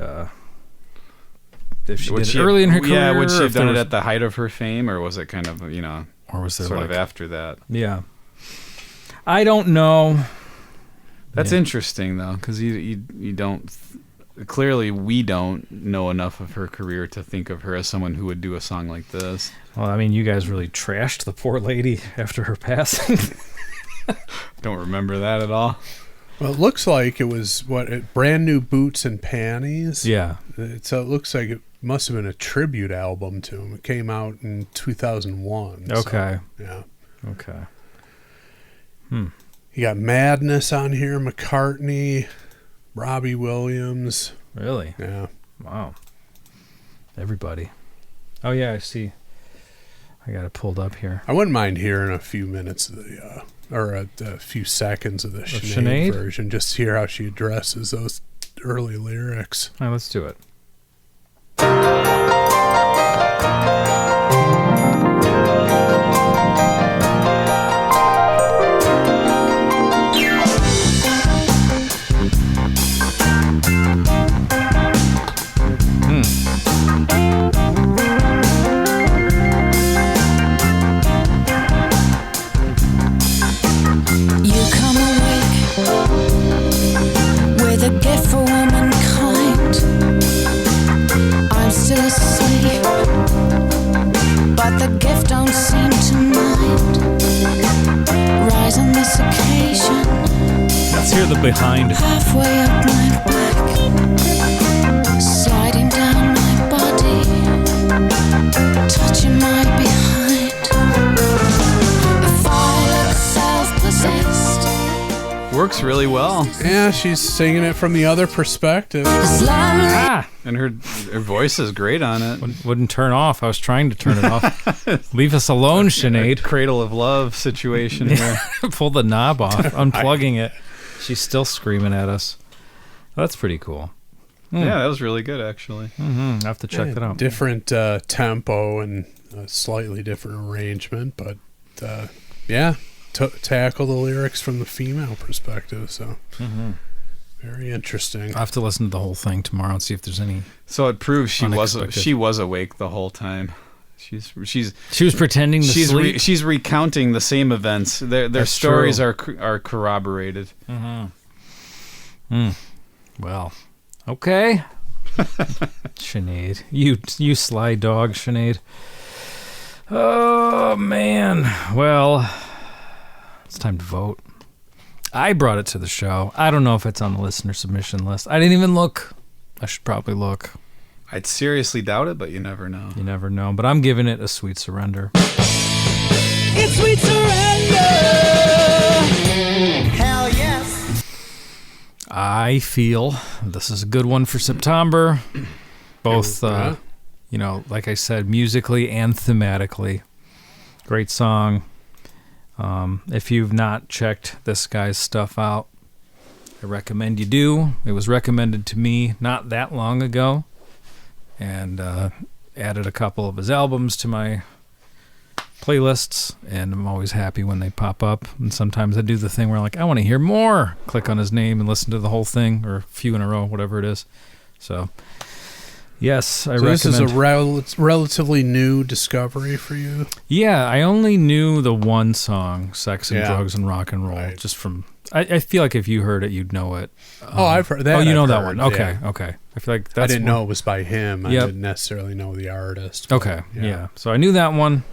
did Would it she early in her have, career. Yeah, would she or have if there done it was- at the height of her fame, or was it kind of, or was there sort like of after that? Yeah, I don't know. That's Yeah. interesting though, because you don't. Clearly, we don't know enough of her career to think of her as someone who would do a song like this. Well, I mean, you guys really trashed the poor lady after her passing. Don't remember that at all. Well, it looks like it was brand new Boots and Panties. Yeah. So it looks like it must have been a tribute album to him. It came out in 2001. so, Okay. yeah. Okay. You got Madness on here, McCartney, Robbie Williams. Really? Yeah. Wow. Everybody. Oh yeah, I see. I got it pulled up here. I wouldn't mind hearing a few minutes of the, or a few seconds of the Sinead Sinead? version, just to hear how she addresses those early lyrics. All right, let's do it. You come awake with a gift for womankind. I'm still asleep, but the gift don't seem to mind. Rise on this occasion, Let's hear the behind. halfway up my back, sliding down my body, touching my behind. If I look self-possessed, Works really well, Yeah, she's singing it from the other perspective. as long as Ah! and her voice is great on it. Wouldn't turn off. I was trying to turn it off. Leave us alone, Sinead. Cradle of Love situation here. Pull the knob off. Unplugging it. She's still screaming at us. That's pretty cool. Yeah, that was really good actually. I have to check that out. Different tempo and a slightly different arrangement, but yeah, tackle the lyrics from the female perspective. So very interesting. I'll have to listen to the whole thing tomorrow and see if there's any. So it proves she Unexpected. was awake the whole time. She's She was pretending to sleep. she's recounting the same events. Their That's stories true. are corroborated. Well, okay. Sinead. You sly dog, Sinead. Oh, man. Well, it's time to vote. I brought it to the show. I don't know if it's on the listener submission list. I didn't even look. I should probably look. I'd seriously doubt it, but you never know. You never know. But I'm giving it a sweet surrender. It's sweet surrender. Hell yes. I feel this is a good one for September. Both, Yeah. like I said, musically and thematically. Great song. If you've not checked this guy's stuff out, I recommend you do. It was recommended to me not that long ago, and added a couple of his albums to my playlists, and I'm always happy when they pop up. And sometimes I do the thing where I'm like, I want to hear more. Click on his name and listen to the whole thing, or a few in a row, whatever it is. So, yes, I So recommend. this is a relatively new discovery for you. Yeah, I only knew the one song, Sex and Yeah. Drugs and Rock and Roll, Right. just from... I feel like if you heard it, you'd know it. I've heard that. Oh, you know I've that heard, one. Okay, yeah. okay. I feel like I that's didn't one- know it was by him. I Yep. didn't necessarily know the artist. but Okay, yeah. So I knew that one,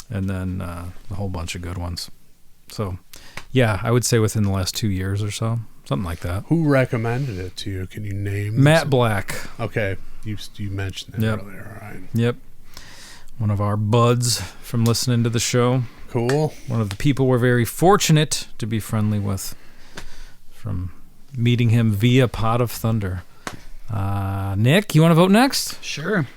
and then a whole bunch of good ones. So, yeah, I would say within the last 2 years or so, something like that. Who recommended it to you? Can you name Matt Black. Okay, you mentioned that Yep. earlier. All right, Yep. One of our buds from listening to the show. cool. One of the people we're very fortunate to be friendly with from meeting him via Pot of Thunder. Nick, you want to vote next? Sure.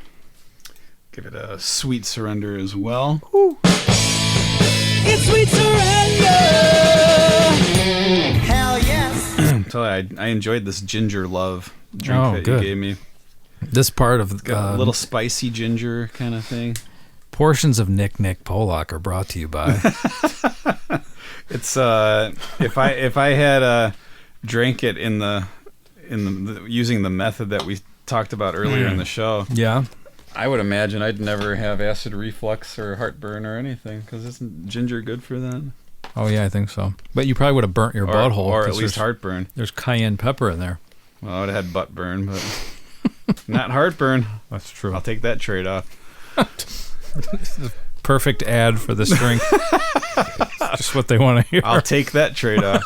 Give it a sweet surrender as well. It's sweet surrender. Hell yes. telling you, I enjoyed this ginger love drink that good. you gave me. This part of Got a little spicy ginger kind of thing. portions of Nick Pollock are brought to you by. It's if I had drank it in the using the method that we talked about earlier in the show. Yeah. I would imagine I'd never have acid reflux or heartburn or anything, because isn't ginger good for that? Oh, yeah, I think so. But you probably would have burnt your butthole. Or at 'cause least heartburn. There's cayenne pepper in there. Well, I would have had butt burn, but not heartburn. That's true. I'll take that trade-off. Perfect ad for this drink. Just what they want to hear. I'll take that trade-off.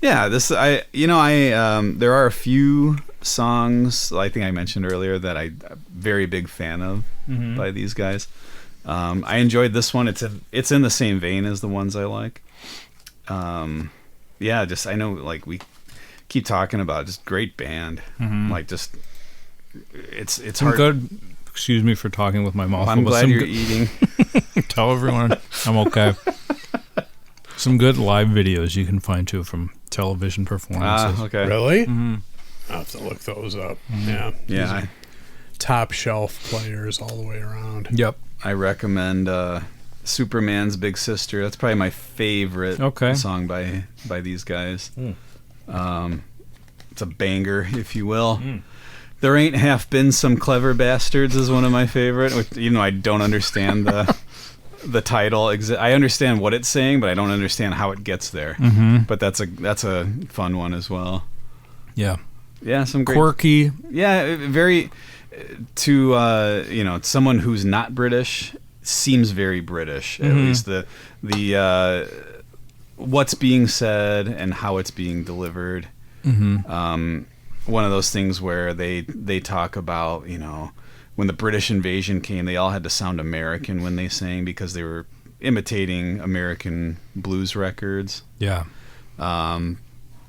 Yeah, there are a few songs I think I mentioned earlier that I'm a very big fan of by these guys. I enjoyed this one. It's in the same vein as the ones I like. Yeah, just I know like we keep talking about just great band. Like just it's hard. Good. Excuse me for talking with my mouth. I'm glad you're eating. Tell everyone I'm okay. Some good live videos you can find too from television performances. Okay. Really? I'll have to look those up. Yeah. Yeah. Top shelf players all the way around. Yep. I recommend Superman's Big Sister. That's probably my favorite song by these guys. It's a banger, if you will. There Ain't Half Been Some Clever Bastards is one of my favorite, which, even though I don't understand the title. I understand what it's saying, but I don't understand how it gets there. But that's a fun one as well. Yeah. Yeah, some great, quirky. Yeah, very to someone who's not British seems very British. At least the what's being said and how it's being delivered. One of those things where they talk about, when the British invasion came, they all had to sound American when they sang because they were imitating American blues records. Yeah.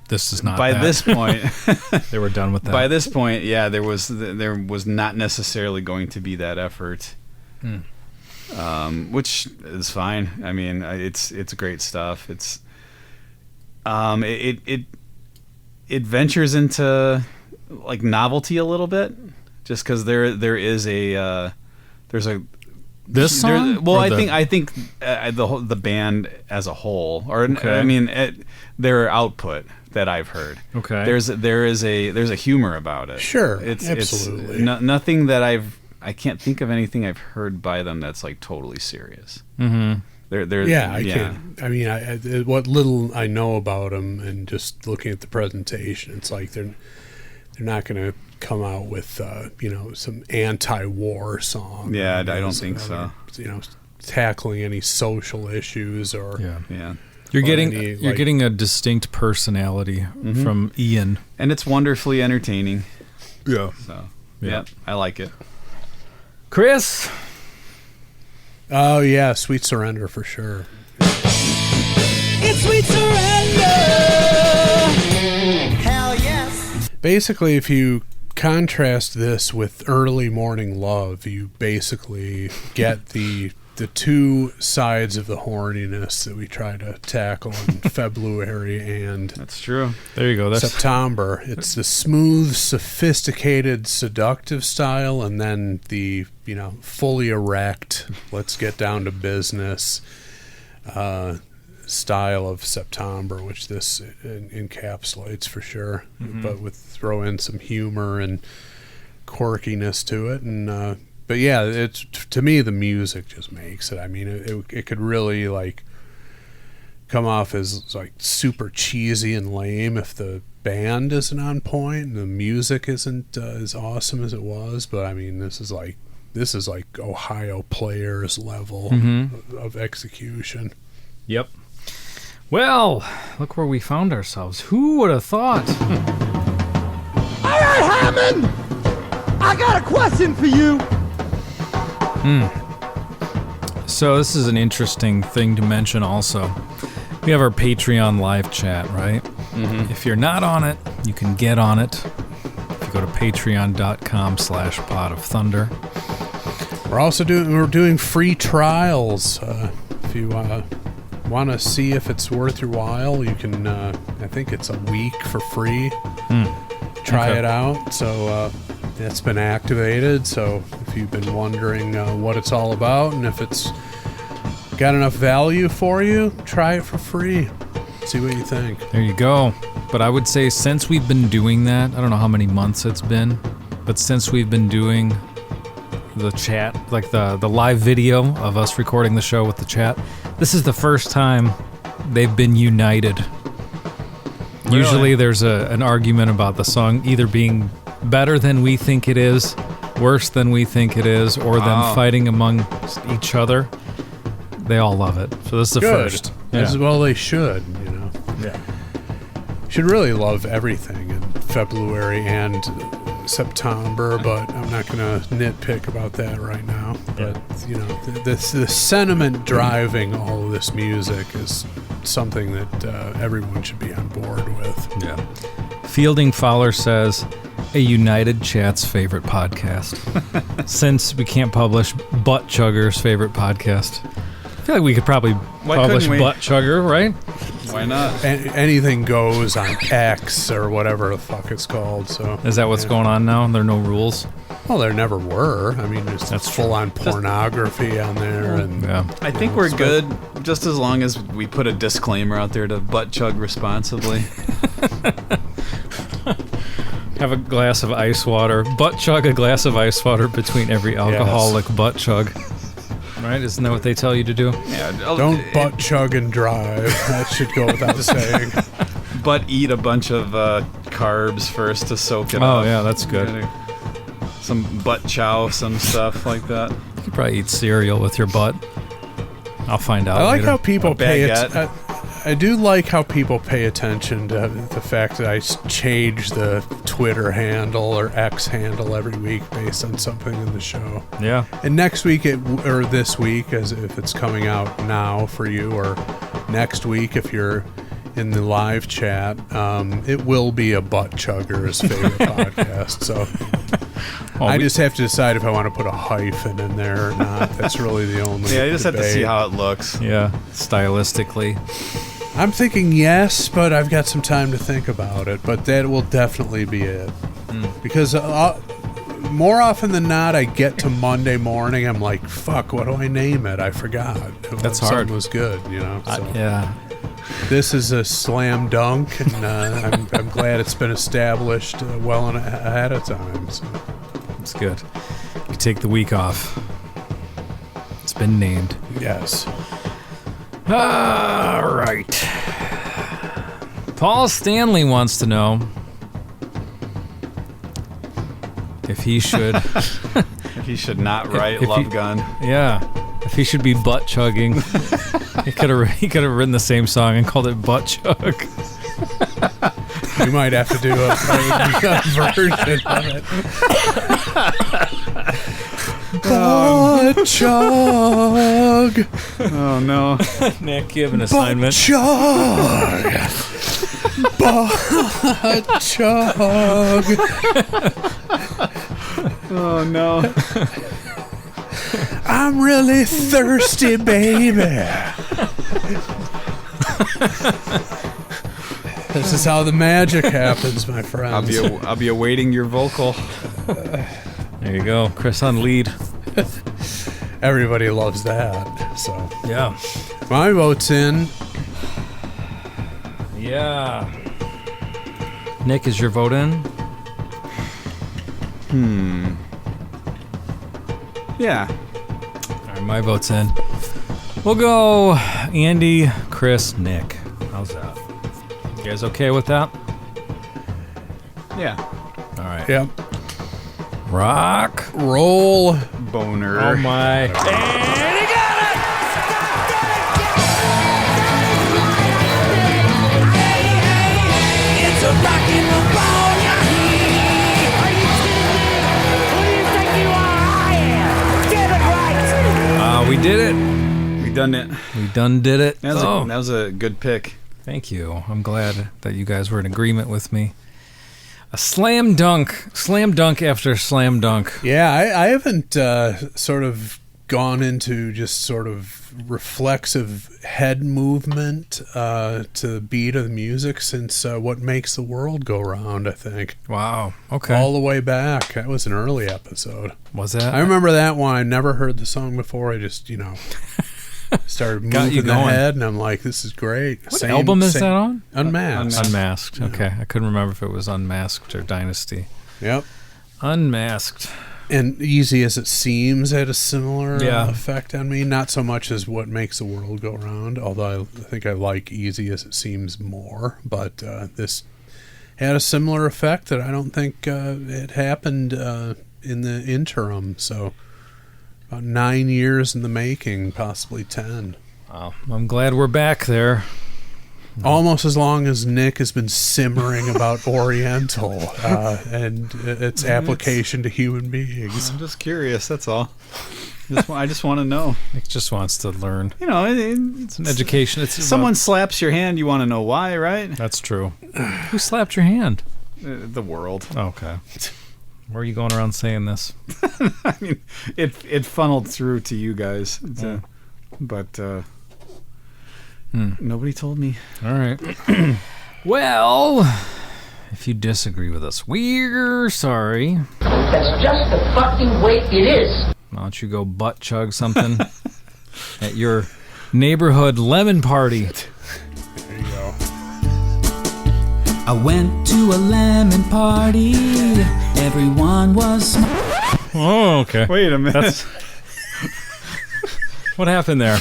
This is not. By this point, they were done with that. By this point, yeah, there was not necessarily going to be that effort, which is fine. I mean, it's great stuff. It's it ventures into like novelty a little bit, just because there's a this song. I think the band as a whole, I mean their output that I've heard. Okay. There's a humor about it. Sure. It's Absolutely. nothing that I can't think of anything I've heard by them that's like totally serious. Can't. I mean, what little I know about them, and just looking at the presentation, it's like they're not going to come out with some anti-war song. Yeah, I don't think so. Tackling any social issues or You're getting a distinct personality from Ian, and it's wonderfully entertaining. Yeah. So yeah, I like it. Chris. Oh yeah, Sweet Surrender for sure. It's Sweet Surrender. Hell yes. Basically, if you contrast this with Early Morning Love, you basically get the two sides of the horniness that we try to tackle in February and that's true. There you go. That's September. It's the smooth, sophisticated, seductive style, and then the fully erect, let's get down to business style of September, which this encapsulates for sure. But throw in some humor and quirkiness to it, and but yeah, it's, to me, the music just makes it. I mean, it could really like come off as like super cheesy and lame if the band isn't on point and the music isn't as awesome as it was. But I mean, this is like Ohio Players level of execution. Yep. Well, look where we found ourselves. Who would have thought? All right, Hammond, I got a question for you. So this is an interesting thing to mention also. We have our Patreon live chat, right? If you're not on it, you can get on it. If you go to patreon.com/Pot of Thunder. We're also doing free trials if you want to see if it's worth your while, you can, I think it's a week for free. Try Okay. it out. So it's been activated. So if you've been wondering what it's all about and if it's got enough value for you, try it for free. See what you think. There you go. But I would say since we've been doing that, I don't know how many months it's been, but since we've been doing the chat, like the live video of us recording the show with the chat, this is the first time they've been united. Really? Usually there's an argument about the song either being better than we think it is, worse than we think it is, or them fighting among each other. They all love it. So this is the Good. first. As well they should, you know. Yeah. Should really love everything in February and September, but I'm not going to nitpick about that right now. But, you know, the sentiment driving all of this music is something that everyone should be on board with. Yeah. Fielding Fowler says, a United Chat's favorite podcast. Since we can't publish Butt Chugger's favorite podcast. I feel like we could probably publish couldn't we? Butt Chugger, right? Why not? Anything goes on X or whatever the fuck it's called. So Is that what's going on now? There are no rules? Well, there never were. I mean, that's full-on pornography on there. And Yeah. I think we're good just as long as we put a disclaimer out there to butt chug responsibly. Have a glass of ice water. Butt chug a glass of ice water between every alcoholic butt chug. Right? Isn't that what they tell you to do? Yeah, don't butt chug and drive. That should go without saying. But eat a bunch of carbs first to soak it up. Oh, yeah, that's good. Some butt chow, some stuff like that. You could probably eat cereal with your butt. I'll find out I like later. how people pay it. baguette. I do like how people pay attention to the fact that I change the Twitter handle or X handle every week based on something in the show. Yeah. And next week, or this week, as if it's coming out now for you, or next week if you're in the live chat, it will be a Butt Chugger's favorite podcast. So I just have to decide if I want to put a hyphen in there or not. That's really the only Yeah, you just have to debate. see how it looks. Yeah, stylistically. I'm thinking yes, but I've got some time to think about it. But that will definitely be it. Because more often than not, I get to Monday morning, I'm like, fuck, what do I name it? I forgot. That's Something hard. was good, you know? So Yeah. this is a slam dunk, and I'm glad it's been established well ahead of time. So. It's good. You take the week off. It's been named. Yes. All right. Paul Stanley wants to know if he should... If he should not write if Love he- Gun. Yeah. If he should be butt chugging. He could have written the same song and called it Butt Chug. We might have to do a version of it. Butt chug. Oh, no. Nick, you have an Butt assignment. chug. Butt chug. Oh, no. I'm really thirsty, baby. This is how the magic happens, my friends. I'll be awaiting your vocal. There you go. Chris on lead. Everybody loves that. So Yeah. my vote's in. Yeah. Nick, is your vote in? Yeah. All right, my vote's in. We'll go Andy, Chris, Nick. How's that? You guys okay with that? Yeah. All right. Yep. Rock. Roll. Boner. Oh my. It's a rockin' ball, yeah. Are you kidding me? Who do you think you are? I am. Get it right. We did it. We done it. We done did it. That was a good pick. Thank you. I'm glad that you guys were in agreement with me. A slam dunk after slam dunk. Yeah, I haven't sort of gone into just sort of reflexive head movement to the beat of the music since What Makes the World Go Round, I think. Wow. Okay. All the way back. That was an early episode. Was that? I remember that one. I never heard the song before. I just, started Got you moving the going. head, and I'm like, this is great. What album is that on? Unmasked. Unmasked. Okay. I couldn't remember if it was Unmasked or Dynasty. Yep. Unmasked. And Easy As It Seems had a similar Yeah. effect on me. Not so much as What Makes the World Go Round, although I think I like Easy As It Seems more. But this had a similar effect that I don't think it happened in the interim. So about 9 years in the making, possibly 10. Wow. I'm glad we're back there. Almost as long as Nick has been simmering about Oriental and its application to human beings. I'm just curious. That's all. I just want to know. Nick just wants to learn. It's An education. It's someone slaps your hand. You want to know why, right? That's true. Who slapped your hand? The world. Okay. Where are you going around saying this? I mean, it funneled through to you guys, but nobody told me. All right. Well, if you disagree with us, we're sorry. That's just the fucking way it is. Why don't you go butt chug something at your neighborhood lemon party? There you go. I went to a lemon party. Everyone was. Oh, okay. Wait a minute. That's what happened there.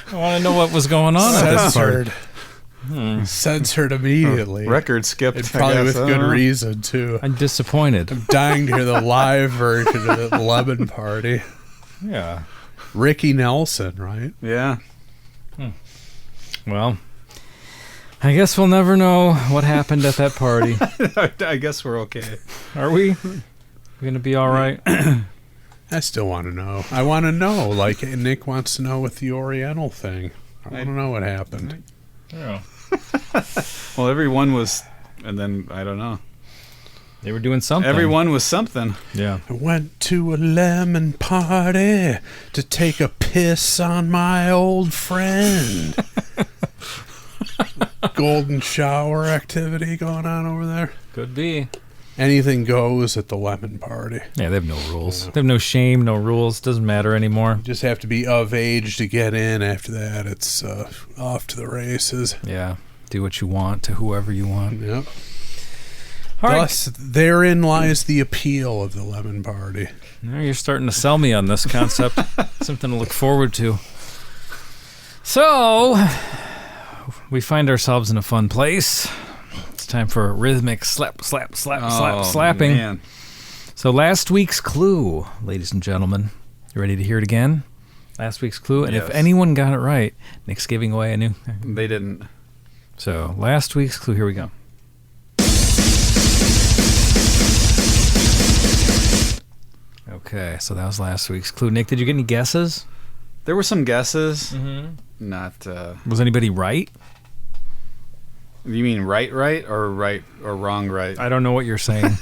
I want to know what was going on at this party. Censored immediately. Record skipped. And probably I with guess. good reason, too. I'm disappointed. I'm dying to hear the live version of the Lemon Party. Yeah. Ricky Nelson, right? Yeah. Well, I guess we'll never know what happened at that party. I guess we're okay. Are we? We're going to be all right? I still want to know. I want to know, like Nick wants to know with the Oriental thing. I want to know what happened. Yeah. Well, everyone was, and then I don't know. They were doing something. Everyone was something. Yeah. I went to a lemon party to take a piss on my old friend. Golden shower activity going on over there. Could be. Anything goes at the lemon party. Yeah, they have no rules. They have no shame, no rules. Doesn't matter anymore. You just have to be of age to get in. After that, it's off to the races. Yeah. Do what you want to whoever you want. Yep. All right. Thus, therein lies the appeal of the lemon party. Now you're starting to sell me on this concept. Something to look forward to. So, we find ourselves in a fun place. It's time for a rhythmic slap, slap, slap, slap, slapping. Man. So last week's clue, ladies and gentlemen. You ready to hear it again? Last week's clue. And Yes. if anyone got it right, Nick's giving away a new... They didn't. So, last week's clue. Here we go. Okay, so that was last week's clue. Nick, did you get any guesses? There were some guesses. Mm-hmm. Not. Was anybody right? You mean right, or wrong, right? I don't know what you're saying.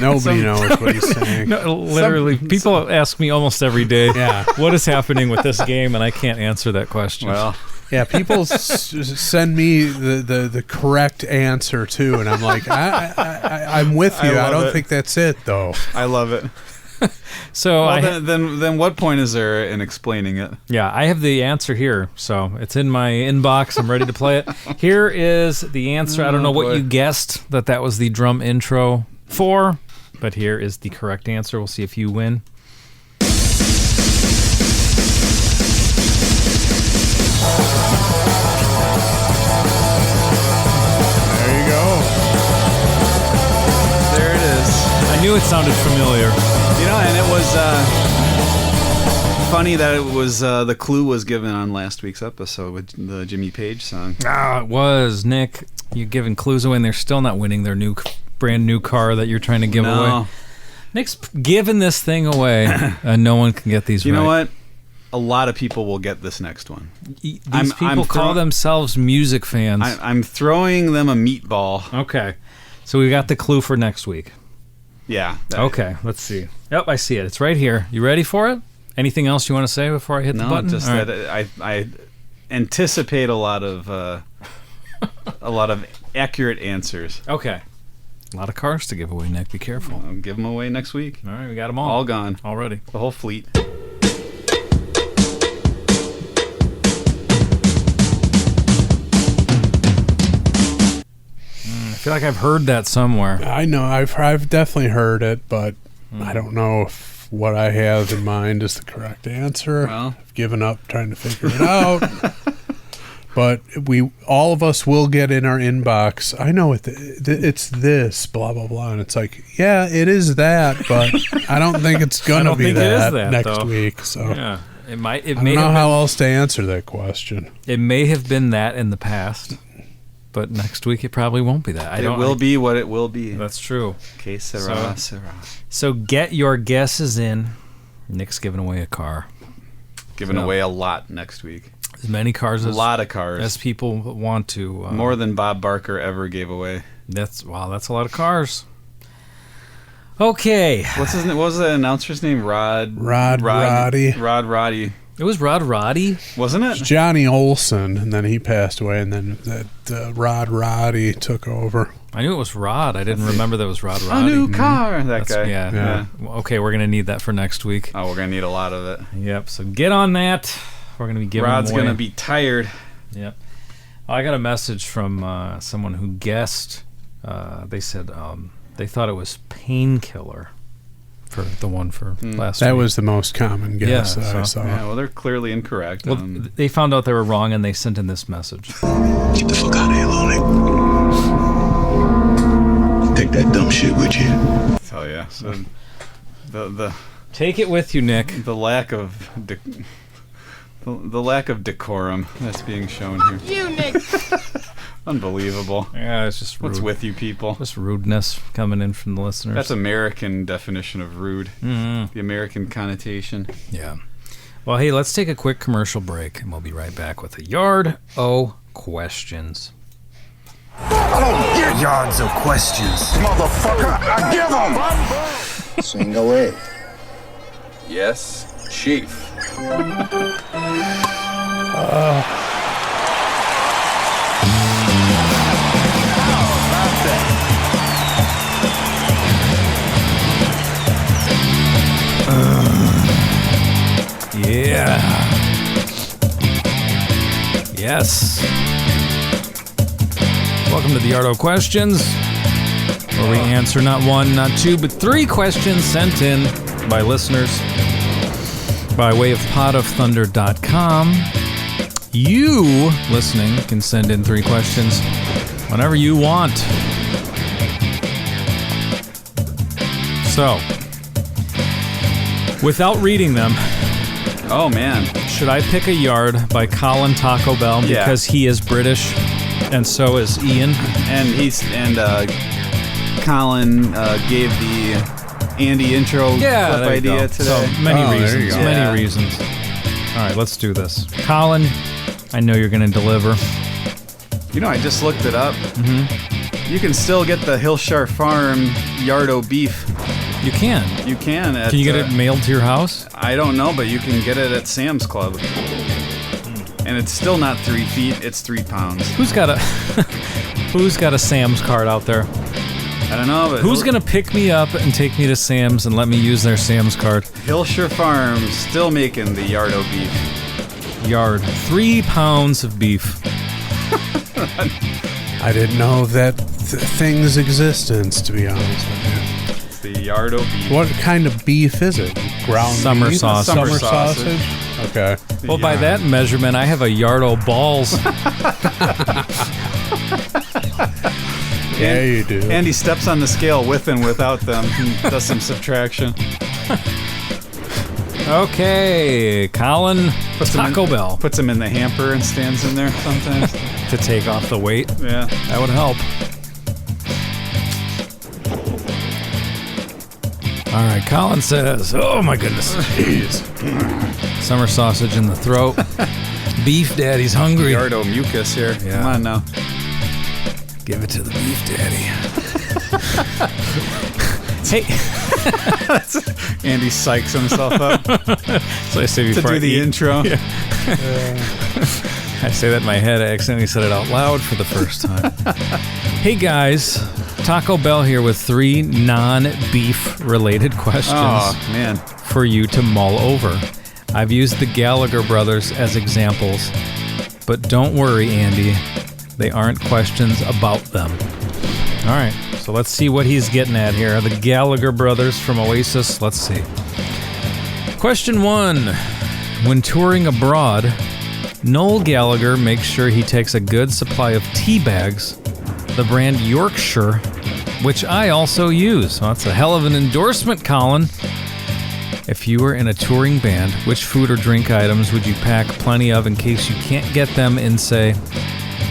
Nobody knows what he's saying. No, literally, people ask me almost every day, Yeah. what is happening with this game, and I can't answer that question. Well, Yeah, people send me the correct answer too, and I'm like, I'm with you. I love don't it. think that's it though. I love it. So Well, then what point is there in explaining it? I have the answer here. So it's in my inbox. I'm ready to play it. Here is the answer. I don't know what boy. you guessed that was the drum intro for, but here is the correct answer. We'll see if you win. There you go. There it is. I knew it sounded familiar. And it was funny that it was the clue was given on last week's episode with the Jimmy Page song. It was. Nick, you're giving clues away, and they're still not winning their brand new car that you're trying to give away. Nick's giving this thing away, and no one can get these right. You know what? A lot of people will get this next one. These people call themselves music fans. I'm throwing them a meatball. Okay. So we got the clue for next week. Yeah. Okay, let's see. Yep, I see it. It's right here. You ready for it? Anything else you want to say before I hit the button? No, just All that I anticipate a lot of accurate answers. Okay. A lot of cars to give away, Nick. Be careful. I'll give them away next week. All right, we got them all. All gone. Already. The whole fleet. I feel like I've heard that somewhere. I know I've definitely heard it, but I don't know if what I have in mind is the correct answer. Well. I've given up trying to figure it out. But all of us will get in our inbox. I know it's this, blah blah blah, and it's like, yeah, it is that, but I don't think it's gonna be that next week. So yeah, it might. It I may don't know have how been, else to answer that question. It may have been that in the past, but next week it probably won't be that. It will be what it will be. That's true. Que sera, sera. So get your guesses in. Nick's giving away a car. Giving away a lot next week. As many cars as a lot of cars as people want to. More than Bob Barker ever gave away. That's a lot of cars. Okay. What was the announcer's name? Roddy. Rod Roddy. It was Rod Roddy, wasn't it? It's Johnny Olson, and then he passed away, and then that Rod Roddy took over. I knew it was Rod. I didn't remember that was Rod Roddy. A new car. That guy. Yeah. Okay, we're gonna need that for next week. Oh, we're gonna need a lot of it. Yep. So get on that. We're going to be giving Rod's away. going to be tired. Yep. I got a message from someone who guessed. They said they thought it was Painkiller for the one for last week. That was the most common guess that I saw. Yeah, well, they're clearly incorrect. Well, they found out they were wrong, and they sent in this message. Get the fuck out of here, Lonnie. Take that dumb shit with you. Hell yeah. So the Take it with you, Nick. The lack of the lack of decorum that's being shown here. You, Nick. Unbelievable. Yeah, it's just rude. What's with you people? Just rudeness coming in from the listeners. That's American definition of rude. Mm-hmm. The American connotation. Yeah. Well, hey, let's take a quick commercial break, and we'll be right back with a Yard O Questions. I don't get yards of questions. Motherfucker, I give them. Sing away. Yes, Chief. Yeah. Yes. Welcome to the Yard O Questions, where we answer not one, not two, but 3 questions sent in by listeners by way of podofthunder.com. You, listening, can send in 3 questions whenever you want. So, without reading them, oh man, should I pick a yard by Colin Taco Bell because he is British and so is Ian? And Colin gave the Andy intro clip idea today. So many reasons. Many reasons. All right, let's do this. Colin, I know you're going to deliver. You know, I just looked it up. Mm-hmm. You can still get the Hillshire Farm Yardo beef. You can. You can. Can you get it mailed to your house? I don't know, but you can get it at Sam's Club. And it's still not 3 feet, it's 3 pounds. Who's got a Sam's card out there? I don't know, but who's gonna pick me up and take me to Sam's and let me use their Sam's card? Hillshire Farm still making the Yardo beef. Yard. 3 pounds of beef. I didn't know that thing's existence, to be honest with you. It's the Yardo beef. What kind of beef is it? Ground summer beef? sausage. Summer sausage? Okay. Well, by that measurement, I have a Yardo balls. Yeah, you do. Andy steps on the scale with and without them and does some subtraction. Okay, Colin Taco Bell. Puts him in the hamper and stands in there sometimes. To take off the weight? Yeah. That would help. All right, Colin says, oh my goodness. Jeez. Summer sausage in the throat. Beef daddy's hungry. Yardo mucus here. Yeah. Come on now. Give it to the beef daddy. Hey, Andy psychs himself up so I say to before do I the eat. intro. Yeah. I say that in my head. I accidentally said it out loud for the first time. Hey guys, Taco Bell here with 3 non-beef related questions man, for you to mull over. I've used the Gallagher brothers as examples, but don't worry, Andy. They aren't questions about them. All right, so let's see what he's getting at here. The Gallagher brothers from Oasis. Let's see. Question 1. When touring abroad, Noel Gallagher makes sure he takes a good supply of tea bags, the brand Yorkshire, which I also use. Well, that's a hell of an endorsement, Colin. If you were in a touring band, which food or drink items would you pack plenty of in case you can't get them in, say,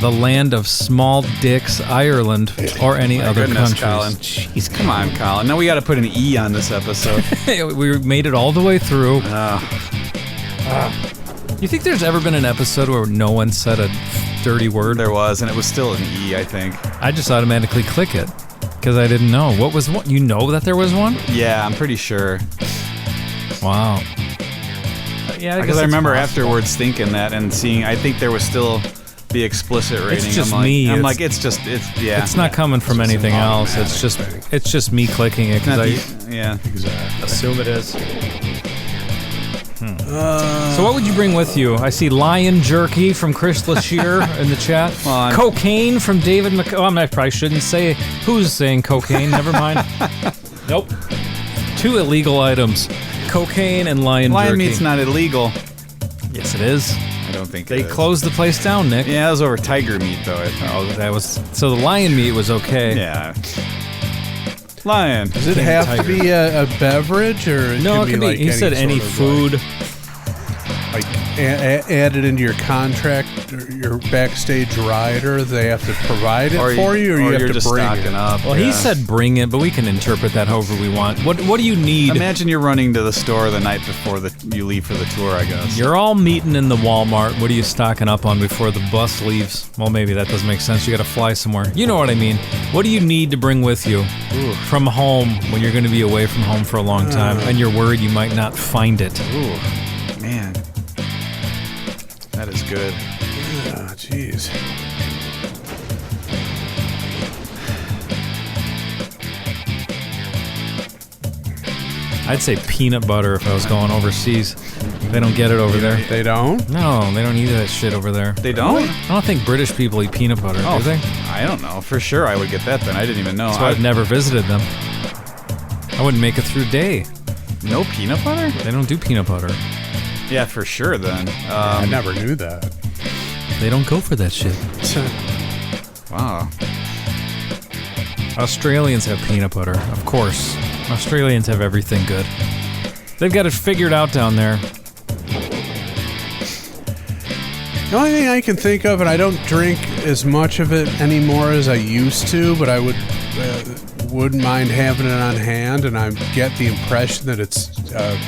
the land of small dicks, Ireland, or any other countries? Colin. Jeez, come on, Colin. Now we got to put an E on this episode. We made it all the way through. You think there's ever been an episode where no one said a dirty word? There was, and it was still an E, I think. I just automatically click it because I didn't know. What was one? You know that there was one? Yeah, I'm pretty sure. Wow. Yeah, because I remember afterwards thinking that and seeing. I think there was still the explicit rating. It's just I'm like, me. It's not coming from anything else. It's just me clicking it because exactly. Assume it is. So what would you bring with you? I see lion jerky from Chris Lashir in the chat. Cocaine from David I probably shouldn't say who's saying cocaine. Never mind. Nope. 2 illegal items. Cocaine and lion jerky. Lion meat's not illegal. Yes, it is. I don't think they closed the place down, Nick. Yeah, it was over tiger meat, though. I thought. Oh, that was so the lion meat was okay. Yeah. Lion. Does it have to be a beverage, or no? It could be. Like he said any food. Like add it into your contract, or your backstage rider. They have to provide it for you, or you have you're to just bring stocking it. up. Well, he said bring it, but we can interpret that however we want. What do you need? Imagine you're running to the store the night before you leave for the tour, I guess. You're all meeting in the Walmart. What are you stocking up on before the bus leaves? Well, maybe that doesn't make sense. You got to fly somewhere. You know what I mean. What do you need to bring with you from home when you're going to be away from home for a long time and you're worried you might not find it? Ooh, man. That is good. Oh, jeez. I'd say peanut butter if I was going overseas. They don't get it over there. They don't? No, they don't eat that shit over there. They don't? I don't think British people eat peanut butter, do they? I don't know. For sure I would get that then. I didn't even know. That's why I've never visited them. I wouldn't make it through a day. No peanut butter? They don't do peanut butter. Yeah, for sure then. I never knew that. They don't go for that shit. Wow. Australians have peanut butter, of course. Australians have everything good. They've got it figured out down there. The only thing I can think of, and I don't drink as much of it anymore as I used to, but I wouldn't mind having it on hand, and I get the impression that it's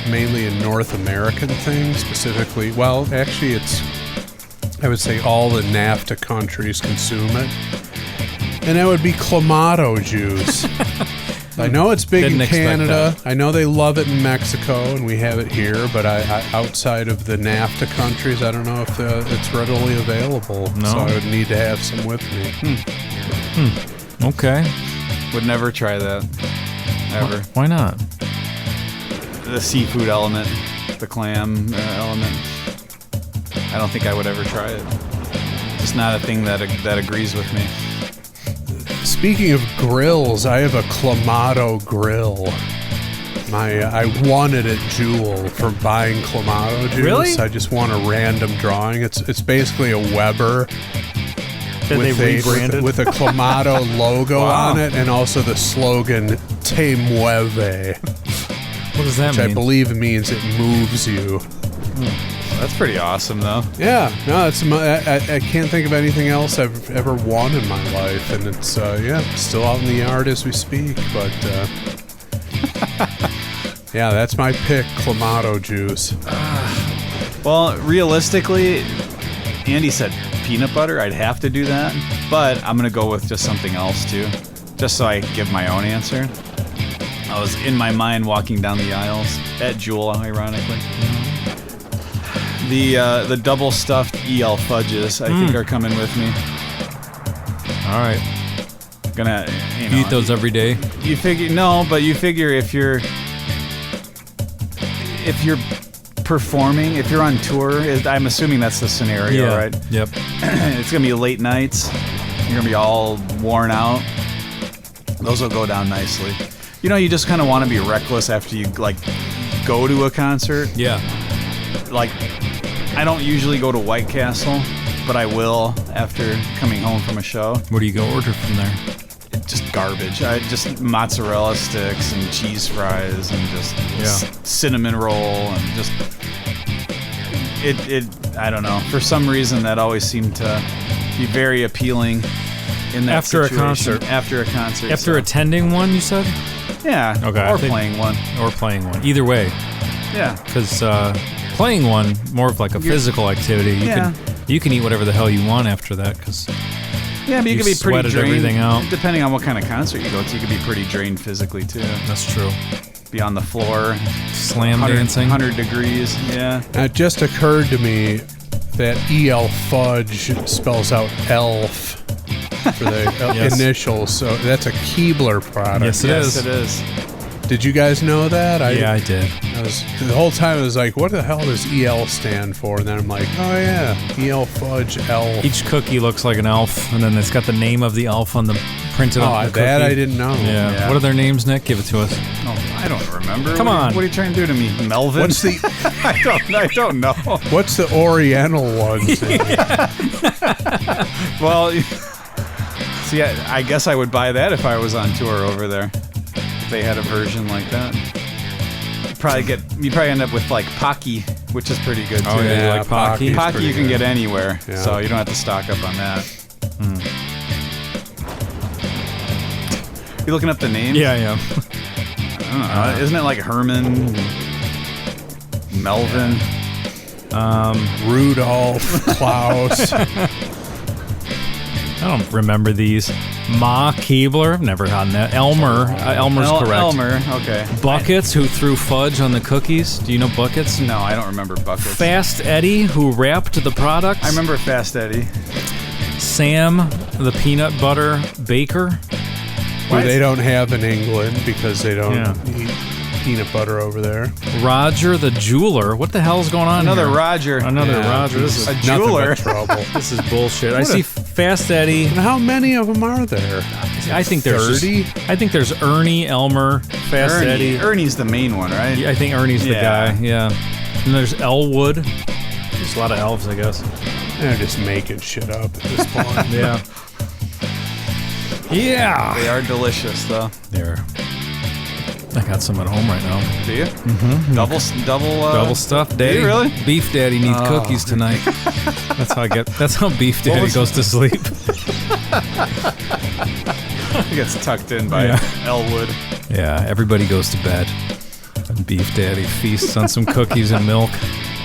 mainly a North American thing, specifically. Well, actually, I would say all the NAFTA countries consume it, and that would be Clamato juice. I know it's big in Canada. I know they love it in Mexico, and we have it here, but I outside of the NAFTA countries, I don't know if it's readily available. No. So I would need to have some with me. Okay. Would never try that. Ever. Why not? The seafood element, the clam element. I don't think I would ever try it. Just not a thing that agrees with me. Speaking of grills, I have a Clamato grill. I won it at Jewel for buying Clamato juice. Really? I just won a random drawing. It's basically a Weber with a Clamato logo on it, and also the slogan "Te mueve." What does that mean? Which I believe means it moves you. That's pretty awesome, though. Yeah, no, I can't think of anything else I've ever won in my life, and it's still out in the yard as we speak. But yeah, that's my pick, Clamato juice. Well, realistically, Andy said peanut butter. I'd have to do that, but I'm gonna go with just something else too, just so I give my own answer. I was in my mind walking down the aisles at Jewel, ironically. The double stuffed EL fudges, I think, are coming with me. All right. Gonna You eat those every day? You figure you figure if you're performing, if you're on tour, I'm assuming that's the scenario, right? Yep. It's gonna be late nights. You're gonna be all worn out. Those will go down nicely. You know, you just kind of want to be reckless after you like go to a concert. Yeah. Like, I don't usually go to White Castle, but I will after coming home from a show. What do you go order from there? Just garbage. Just mozzarella sticks and cheese fries and just cinnamon roll and just it. I don't know. For some reason, that always seemed to be very appealing in that After situation. a concert. After a concert. After attending one, you said? Yeah. Okay. Or playing one. Or playing one. Either way. Yeah. Because playing one, more of like a physical activity. You can eat whatever the hell you want after that. Because yeah, but you can be pretty sweated drained. Everything out. Depending on what kind of concert you go to, you can be pretty drained physically too. That's true. Be on the floor. Slam dancing. 100 degrees. Yeah. It just occurred to me that EL fudge spells out elf for the initials, so that's a Keebler product. Yes, it is. Did you guys know that? Yeah, I did. The whole time I was like, what the hell does EL stand for? And then I'm like, oh yeah, EL fudge elf. Each cookie looks like an elf, and then it's got the name of the elf on the printed on the cookie. That I didn't know. Yeah. What are their names, Nick? Give it to us. Oh, I don't remember. Come on. What are you trying to do to me, Melvin? What's the? I don't know. What's the Oriental one? Well, see, I guess I would buy that if I was on tour over there. If they had a version like that. You probably end up with like Pocky, which is pretty good too. Oh yeah, like Pocky. Pocky you can good. get anywhere, Yeah. so you don't have to stock up on that. You looking up the names? Yeah, yeah. I don't know. Isn't it like Herman, Melvin, Rudolph, Klaus? I don't remember these. Ma Keebler, I've never gotten that. Elmer, Elmer's correct. Elmer, okay. Buckets, who threw fudge on the cookies. Do you know Buckets? No, I don't remember Buckets. Fast Eddie, who wrapped the products. I remember Fast Eddie. Sam, the peanut butter baker. Who they don't have in England because they don't eat peanut butter over there. Roger the jeweler. What the hell's going on Another here? Roger. Another Roger. This is a jeweler. Nothing but trouble. This is bullshit. I see Fast Eddie. And how many of them are there? I think there's 30. I think there's Ernie, Elmer, Fast Eddie. Ernie's the main one, right? I think Ernie's the guy. Yeah. And there's Elwood. There's a lot of elves, I guess. They're just making shit up at this point. Yeah. Yeah. They are delicious, though. There. I got some at home right now. Do you? Mm-hmm. Double stuffed, Daddy. Do you really? Beef Daddy needs cookies tonight. That's how Beef Daddy goes to sleep. He gets tucked in by Elwood. Yeah, everybody goes to bed. And Beef Daddy feasts on some cookies and milk.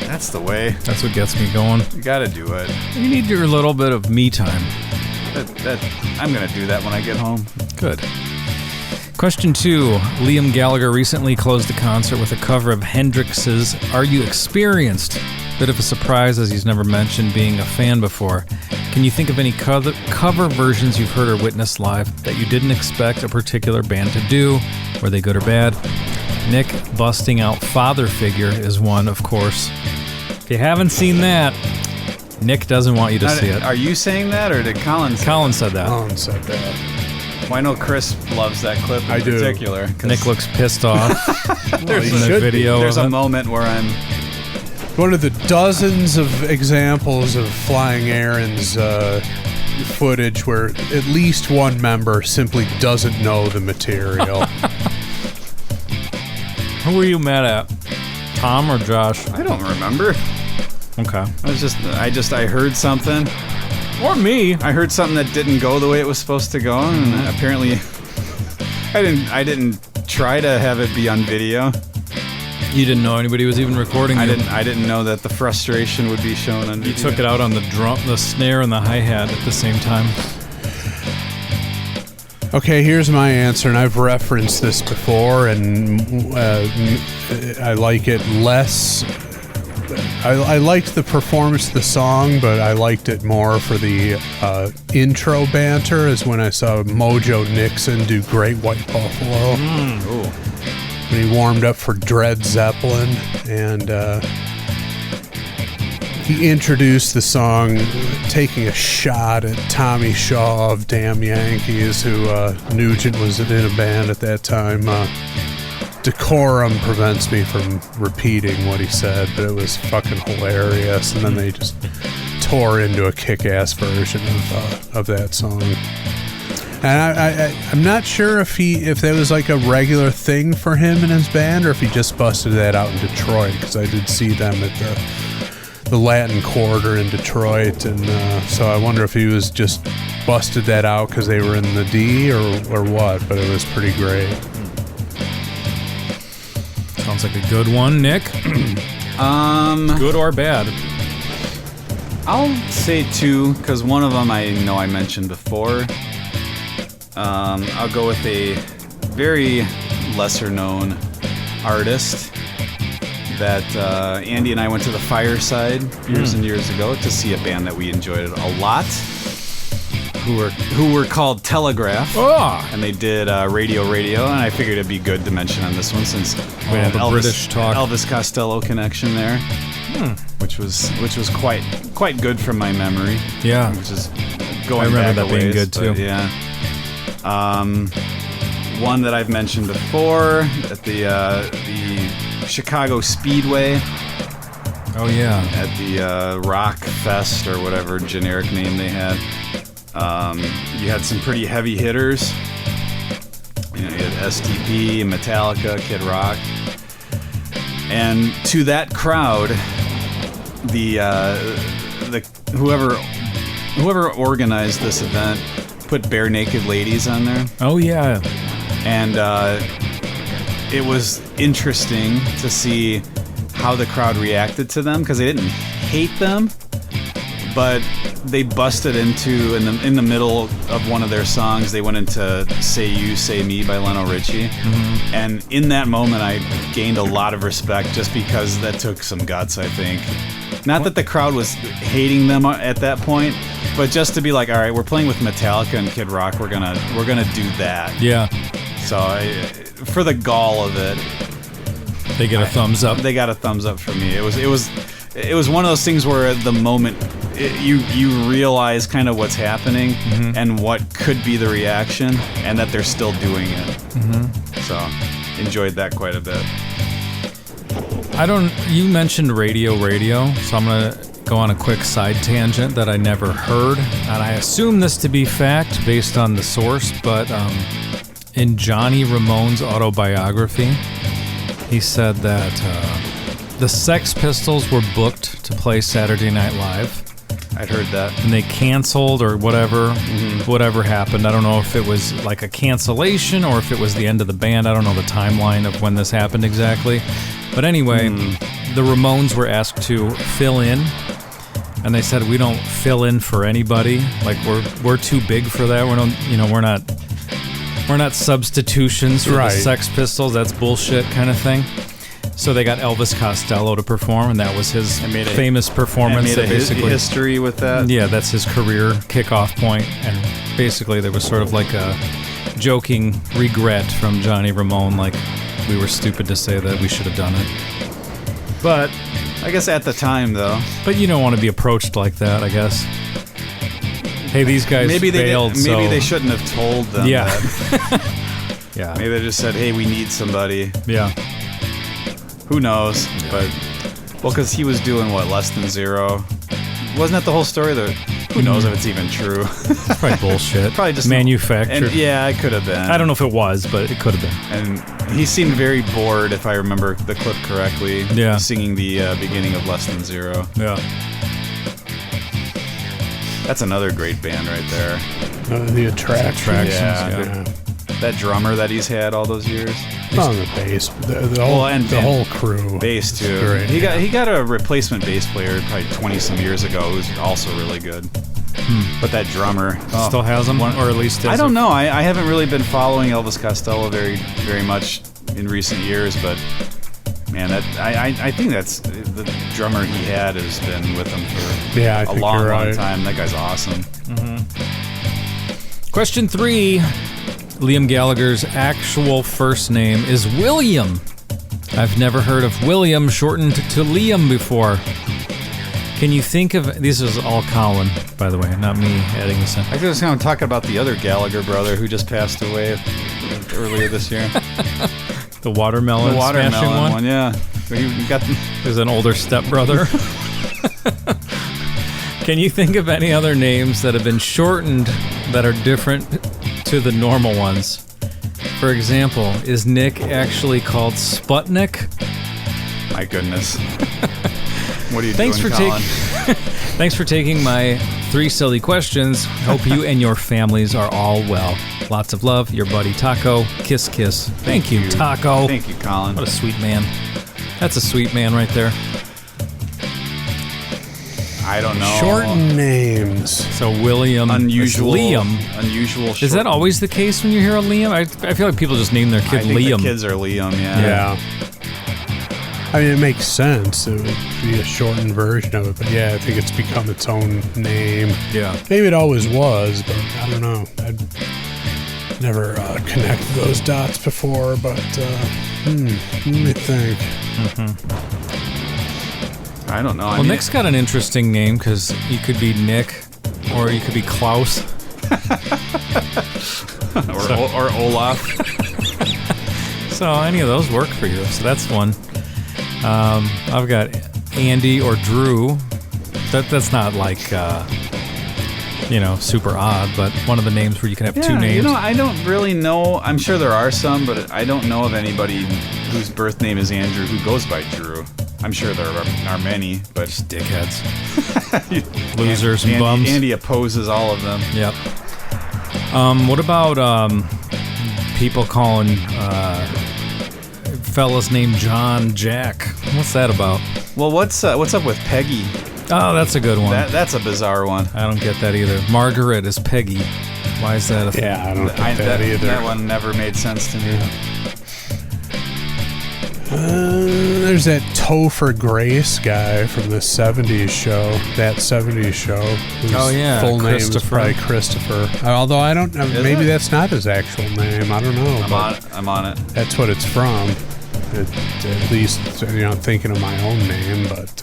That's the way. That's what gets me going. You gotta do it. You need your little bit of me time. I'm gonna do that when I get home. Good. Question 2. Liam Gallagher recently closed a concert with a cover of Hendrix's Are You Experienced? Bit of a surprise as he's never mentioned being a fan before. Can you think of any cover versions you've heard or witnessed live that you didn't expect a particular band to do? Were they good or bad? Nick busting out Father Figure is one, of course. If you haven't seen that, Nick doesn't want you to see it. Are you saying that, or did Colin say Colin said that. Colin said that. Well, I know Chris loves that clip in particular. Nick looks pissed off There's in the video. There's a moment where I'm... One of the dozens of examples of Flying Aaron's footage where at least one member simply doesn't know the material. Who were you mad at? Tom or Josh? I don't remember. Okay. I heard something. Or me. I heard something that didn't go the way it was supposed to go, and apparently I didn't try to have it be on video. You didn't know anybody was even recording you. I didn't know that the frustration would be shown on video. You took it out on the drum, the snare, and the hi-hat at the same time. Okay, here's my answer, and I've referenced this before, and I like it less. I liked the performance of the song, but I liked it more for the intro banter, is when I saw Mojo Nixon do Great White Buffalo. When he warmed up for Dred Zeppelin, and he introduced the song taking a shot at Tommy Shaw of Damn Yankees, who Nugent was in a band at that time. Decorum prevents me from repeating what he said, but it was fucking hilarious. And then they just tore into a kick-ass version of that song. And I'm not sure if that was like a regular thing for him and his band, or if he just busted that out in Detroit, because I did see them at the Latin Quarter in Detroit, and so I wonder if he was just busted that out because they were in the D or what, but it was pretty great. Sounds like a good one, Nick. Good or bad? I'll say 2, because one of them I know I mentioned before. I'll go with a very lesser-known artist that Andy and I went to the Fireside years and years ago to see a band that we enjoyed a lot, who were called Telegraph. And they did Radio, and I figured it'd be good to mention on this one since we had Elvis Costello connection there, which was quite good from my memory. Yeah, which is going I remember back that a ways, being good too. Yeah. One that I've mentioned before at the Chicago Speedway. Oh yeah. At the Rock Fest or whatever generic name they had. You had some pretty heavy hitters. You had STP, Metallica, Kid Rock. And to that crowd, whoever organized this event put Bare Naked Ladies on there. Oh yeah. And it was interesting to see how the crowd reacted to them, because they didn't hate them, but they busted into in the middle of one of their songs. They went into "Say You, Say Me" by Lionel Richie, and in that moment, I gained a lot of respect just because that took some guts. I think, not that the crowd was hating them at that point, but just to be like, all right, we're playing with Metallica and Kid Rock. We're gonna do that. Yeah. So for the gall of it, they get a thumbs up. They got a thumbs up for me. It was one of those things where at the moment you realize kind of what's happening and what could be the reaction, and that they're still doing it. So enjoyed that quite a bit. You mentioned radio, so I'm gonna go on a quick side tangent that I never heard, and I assume this to be fact based on the source, but in Johnny Ramone's autobiography, he said that the Sex Pistols were booked to play Saturday Night Live. I'd heard that. And they canceled or whatever happened. I don't know if it was like a cancellation or if it was the end of the band. I don't know the timeline of when this happened exactly. But anyway, the Ramones were asked to fill in, and they said, we don't fill in for anybody. Like we're too big for that. We're not substitutions for the Sex Pistols. That's bullshit kind of thing. So they got Elvis Costello to perform, and that was his famous performance. Made a history with that. Yeah, that's his career kickoff point. And basically there was sort of like a joking regret from Johnny Ramone, like we were stupid to say that, we should have done it. But I guess at the time, though. But you don't want to be approached like that, I guess. Hey, these guys failed, so... Maybe they shouldn't have told them that. Yeah. Maybe they just said, hey, we need somebody. Yeah. Who knows? But, well, because he was doing, less than zero? Wasn't that the whole story? Who knows if it's even true? It's probably bullshit. Probably just manufactured. Yeah, it could have been. I don't know if it was, but it could have been. And he seemed very bored, if I remember the clip correctly. Yeah. Singing the beginning of Less Than Zero. Yeah. That's another great band right there. The Attractions. Yeah. That drummer that he's had all those years. On the bass, the whole crew. Bass too. Great. He got a replacement bass player probably 20 some years ago who's also really good. But that drummer Still has them, or at least I don't know. I haven't really been following Elvis Costello very much in recent years, but man, I think that's the drummer he had has been with him for I a think long, you're long right. time. That guy's awesome. Question 3. Liam Gallagher's actual first name is William. I've never heard of William shortened to Liam before. Can you think of... This is all Colin, by the way, not me adding this in. I was kind of talking about the other Gallagher brother who just passed away earlier this year. The watermelon The one, yeah. He got There's an older stepbrother. Can you think of any other names that have been shortened that are different to the normal ones? For example, is Nick actually called Sputnik? My goodness. What are you Thanks doing, for Colin? Thanks for taking my 3 silly questions. Hope you and your families are all well. Lots of love, your buddy Taco. Kiss, kiss. Thank you, Taco. Thank you, Colin. What a sweet man. That's a sweet man right there. I don't know. Shorten names. So William, Unusual. Liam. Unusual. Is that always the case when you hear a Liam? I feel like people just name their kid I think Liam. the kids are Liam, yeah. Yeah. I mean, it makes sense. It would be a shortened version of it, but yeah, I think it's become its own name. Yeah. Maybe it always was, but I don't know. I'd never connected those dots before, but let me think. I don't know. Well, Nick's got an interesting name because you could be Nick or you could be Klaus. or Olaf. So any of those work for you. So that's one. I've got Andy or Drew. That's not like super odd, but one of the names where you can have two names. I don't really know. I'm sure there are some, but I don't know of anybody whose birth name is Andrew who goes by Drew. I'm sure there are many, but just dickheads, losers, and bums. Andy opposes all of them. Yep. What about people calling fellas named John Jack? What's that about? Well, what's up with Peggy? Oh, that's a good one. That's a bizarre one. I don't get that either. Margaret is Peggy. Why is that a thing? Yeah, I don't get that either. That one never made sense to me. There's that Topher Grace guy from the 70s show. That 70s show. Whose full name is probably Christopher. Although I don't know. Maybe that's not his actual name. I don't know. I'm on it. That's what it's from. At least, thinking of my own name, but...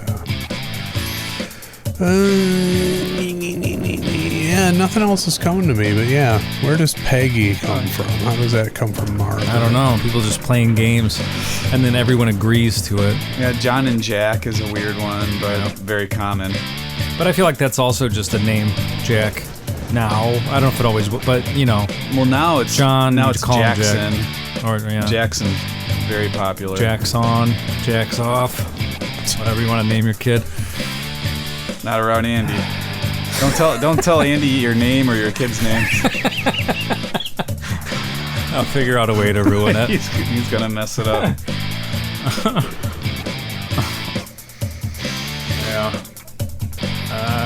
yeah, nothing else is coming to me, but yeah, where does Peggy come from? How does that come from Margaret? I don't know. People just playing games, and then everyone agrees to it. Yeah, John and Jack is a weird one, but very common. But I feel like that's also just a name, Jack. Now, I don't know if it always, but Well, now it's John. Now it's call him Jackson. Jack. Or Jackson, very popular. Jack's on, Jack's off. Whatever you want to name your kid. Not around Andy. Don't tell Andy your name or your kid's name. I'll figure out a way to ruin it. he's gonna mess it up.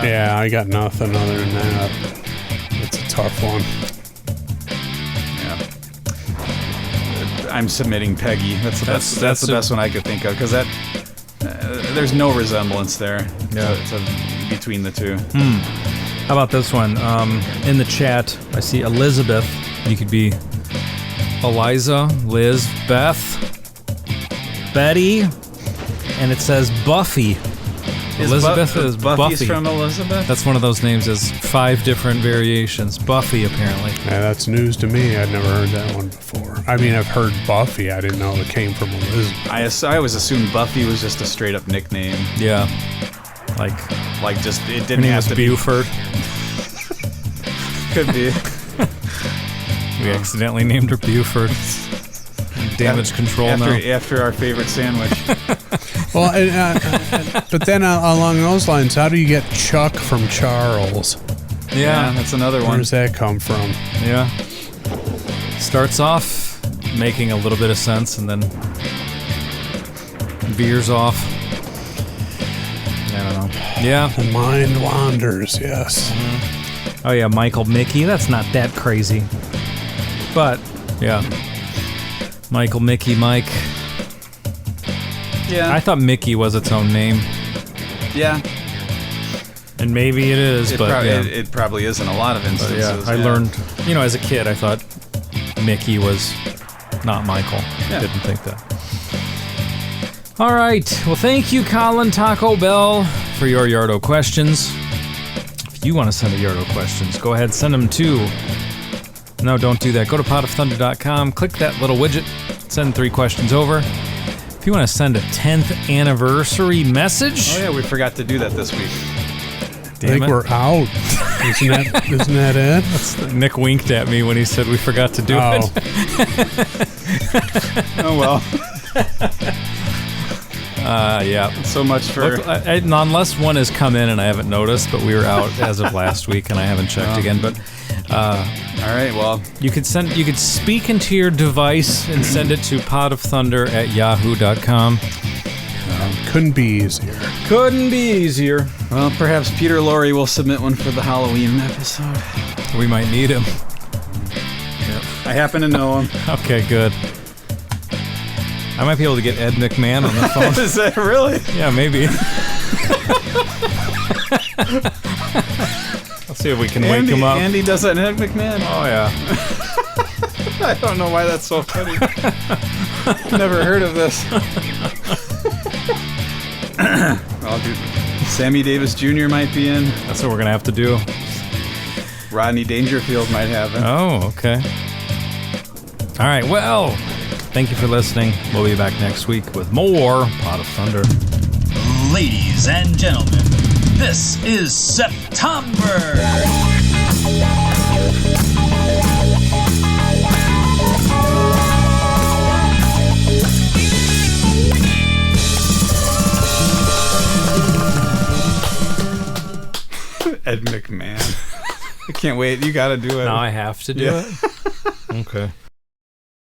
Yeah, I got nothing other than that. It's a tough one. Yeah. I'm submitting Peggy. That's the best one I could think of, because there's no resemblance there. Yeah. Between the two. How about this one? In the chat, I see Elizabeth. You could be Eliza, Liz, Beth, Betty, and it says Buffy. Elizabeth is Buffy's Buffy. from Elizabeth? That's one of those names. There's 5 different variations. Buffy, apparently. Yeah, that's news to me. I'd never heard that one before. I mean, I've heard Buffy. I didn't know it came from Elizabeth. I always assumed Buffy was just a straight up nickname. Yeah. Like just it her didn't name have is to Buford. Could be. We accidentally named her Buford. Damage control after our favorite sandwich. Well, but then along those lines, how do you get Chuck from Charles? Yeah, that's another one. Where does that come from? Yeah. Starts off making a little bit of sense and then veers off. I don't know. Yeah. The mind wanders, yes. Oh yeah, Michael Mickey. That's not that crazy. But yeah, Michael Mickey Mike. Yeah. I thought Mickey was its own name. Yeah. And maybe it is, but it probably is in a lot of instances. I learned, as a kid, I thought Mickey was not Michael. Yeah. Didn't think that. All right. Well, thank you, Colin Taco Bell, for your Yardo questions. If you want to send a Yardo questions, go ahead, send them to... No, don't do that. Go to potofthunder.com, click that little widget, send 3 questions over. If you want to send a 10th anniversary message... Oh, yeah, we forgot to do that this week. I think we're out. Isn't that it? Nick winked at me when he said we forgot to do it. Oh, well. Yeah. So much for... unless one has come in and I haven't noticed, but we were out as of last week and I haven't checked again. But all right, well... You could speak into your device and send it to potoftunder@yahoo.com. Couldn't be easier. Couldn't be easier. Well, perhaps Peter Lorre will submit one for the Halloween episode. We might need him. Yep. I happen to know him. Okay, good. I might be able to get Ed McMahon on the phone. Is that really? Yeah, maybe. Let's see if we can wake him up. Andy does that in Ed McMahon? Oh, yeah. I don't know why that's so funny. Never heard of this. Well, dude, Sammy Davis Jr. might be in. That's what we're going to have to do. Rodney Dangerfield might have it. Oh, okay. All right, well, thank you for listening. We'll be back next week with more Pot of Thunder. Ladies and gentlemen, this is September. Ed McMahon. I can't wait. You got to do it. Now I have to do it? Okay.